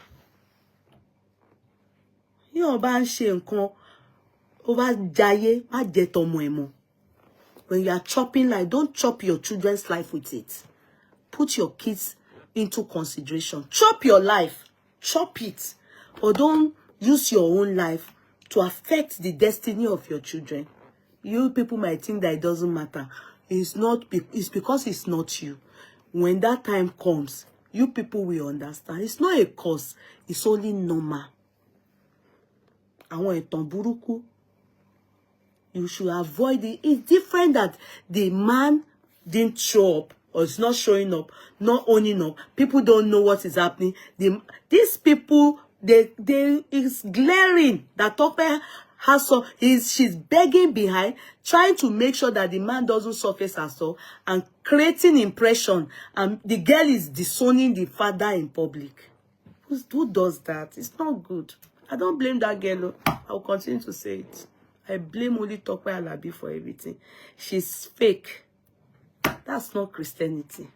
You bá ń ṣe nǹkan ó bá jayé má jẹ tọmọ ẹ mọ́. When you are chopping life, don't chop your children's life with it. Put your kids into consideration. Chop your life. Chop it. Or don't use your own life to affect the destiny of your children. You people might think that it doesn't matter. It's because it's not you. When that time comes, you people will understand. It's not a cause. It's only normal. Àwọn ìtàn burúkú, you should avoid it. It's different that the man didn't show up or it's not showing up, not owning up. People don't know what is happening. These people, they it's glaring that Tope has she's begging behind, trying to make sure that the man doesn't surface herself and creating impression. And the girl is disowning the father in public. Who does that? It's not good. I don't blame that girl. I'll continue to say it. I blame only Tope Alabi for everything. She's fake. That's not Christianity.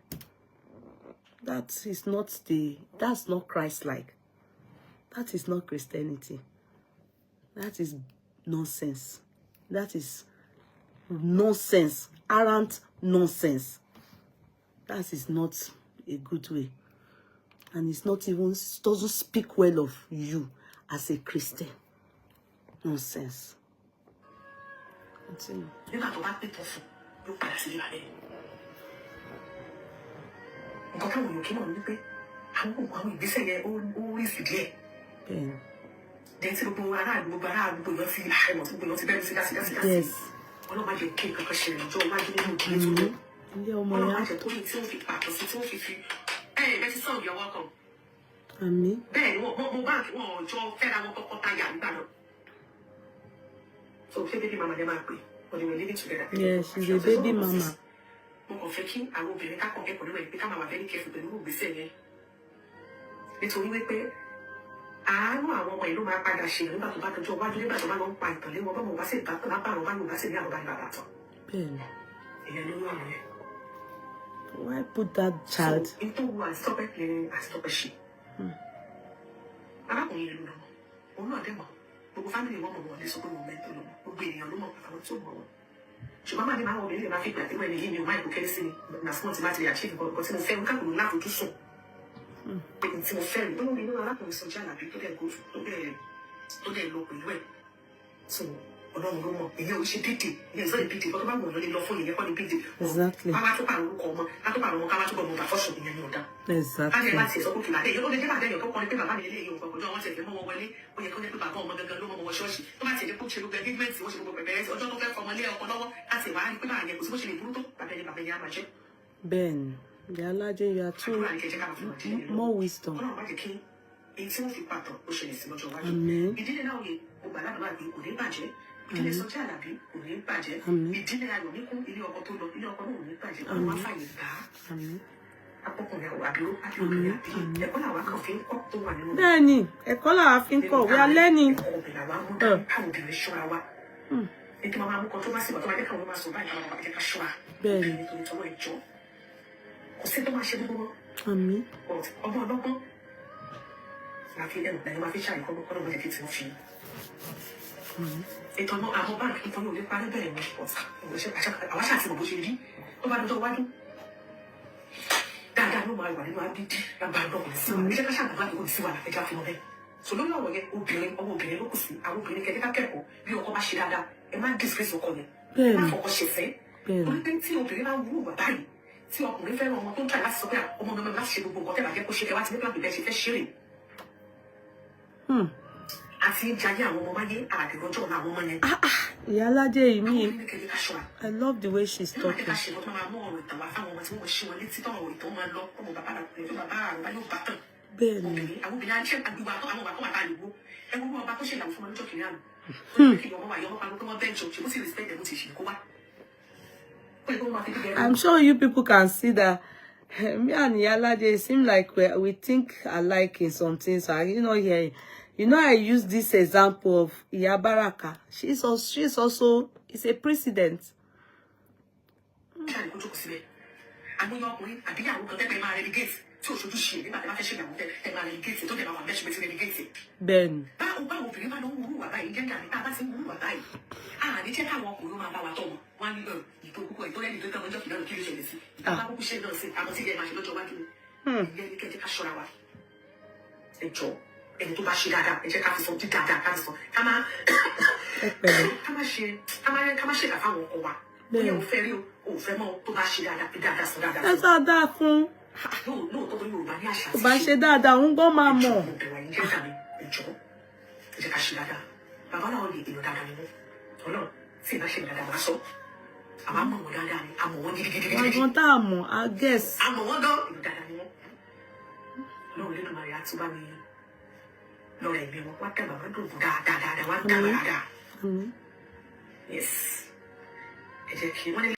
That's not Christ-like. That is not Christianity. That is nonsense. That is nonsense. Arrant nonsense. That is not a good way. And it's not even, doesn't speak well of you as a Christian. Nonsense. Continue. Yes. So baby mama they might be, but they were living together. Yes, she's a baby mama. I will be become very careful. They will be saying it's only way. I know I want my little man by she, but to do what you better not fight. The little woman was it, but the one who was in the other. Why put that child? Into one stop it, I stop a sheep. I don't need to know. Oh, no, them. But family woman this moment will be your room of so more. She mamma did not believe I think that when he knew my see, responsibility achieved, but in the same couple will not do so. It's in the ferry, don't you know a lot of so jana people that go to their local way. So, no, you should pity. It's very pity, but I'm going to love for you. Exactly. Ben, the Alaje, you are too more wisdom. Amen. Learning. We are learning. It's not a bank if you live by the bed. I was asking what you did. About the one. That I know my one, I did about dogs. So we just have to see what I got from them. So no one will get opening or opening. I will bring a careful. You are Shida, and my disgrace will call it. For what she said. Only thing to open our room, but I see what we fell on. Don't try to support or my last ship, whatever I get pushing the last nipple because she fell shilling. Yalaje, me. I love the way she's talking. I'm sure you people can see that me and Yalaje seem like we think alike in some things. You know, I use this example of Iyabaraka. She's also is a president. Ben. And to bash dada, and check out something dada, come on, Àwọn mọ̀ wọ́n dáadáa ni, àmọ̀ wọ́n gidigidi. Wọ́n gan tá a mọ̀, I guess. Àmọ̀ wọ́n gan ìlú dáadáa ni wọ́n. Lọ́wọ́ lẹ́nu Màríà tó bá mi lọ́rọ̀ ẹ̀mí wọn, wá dàgbà wá dùn dáadáa, wá dàgbà dáadáa. Yes. Ẹ jẹ́ kí wọ́n ní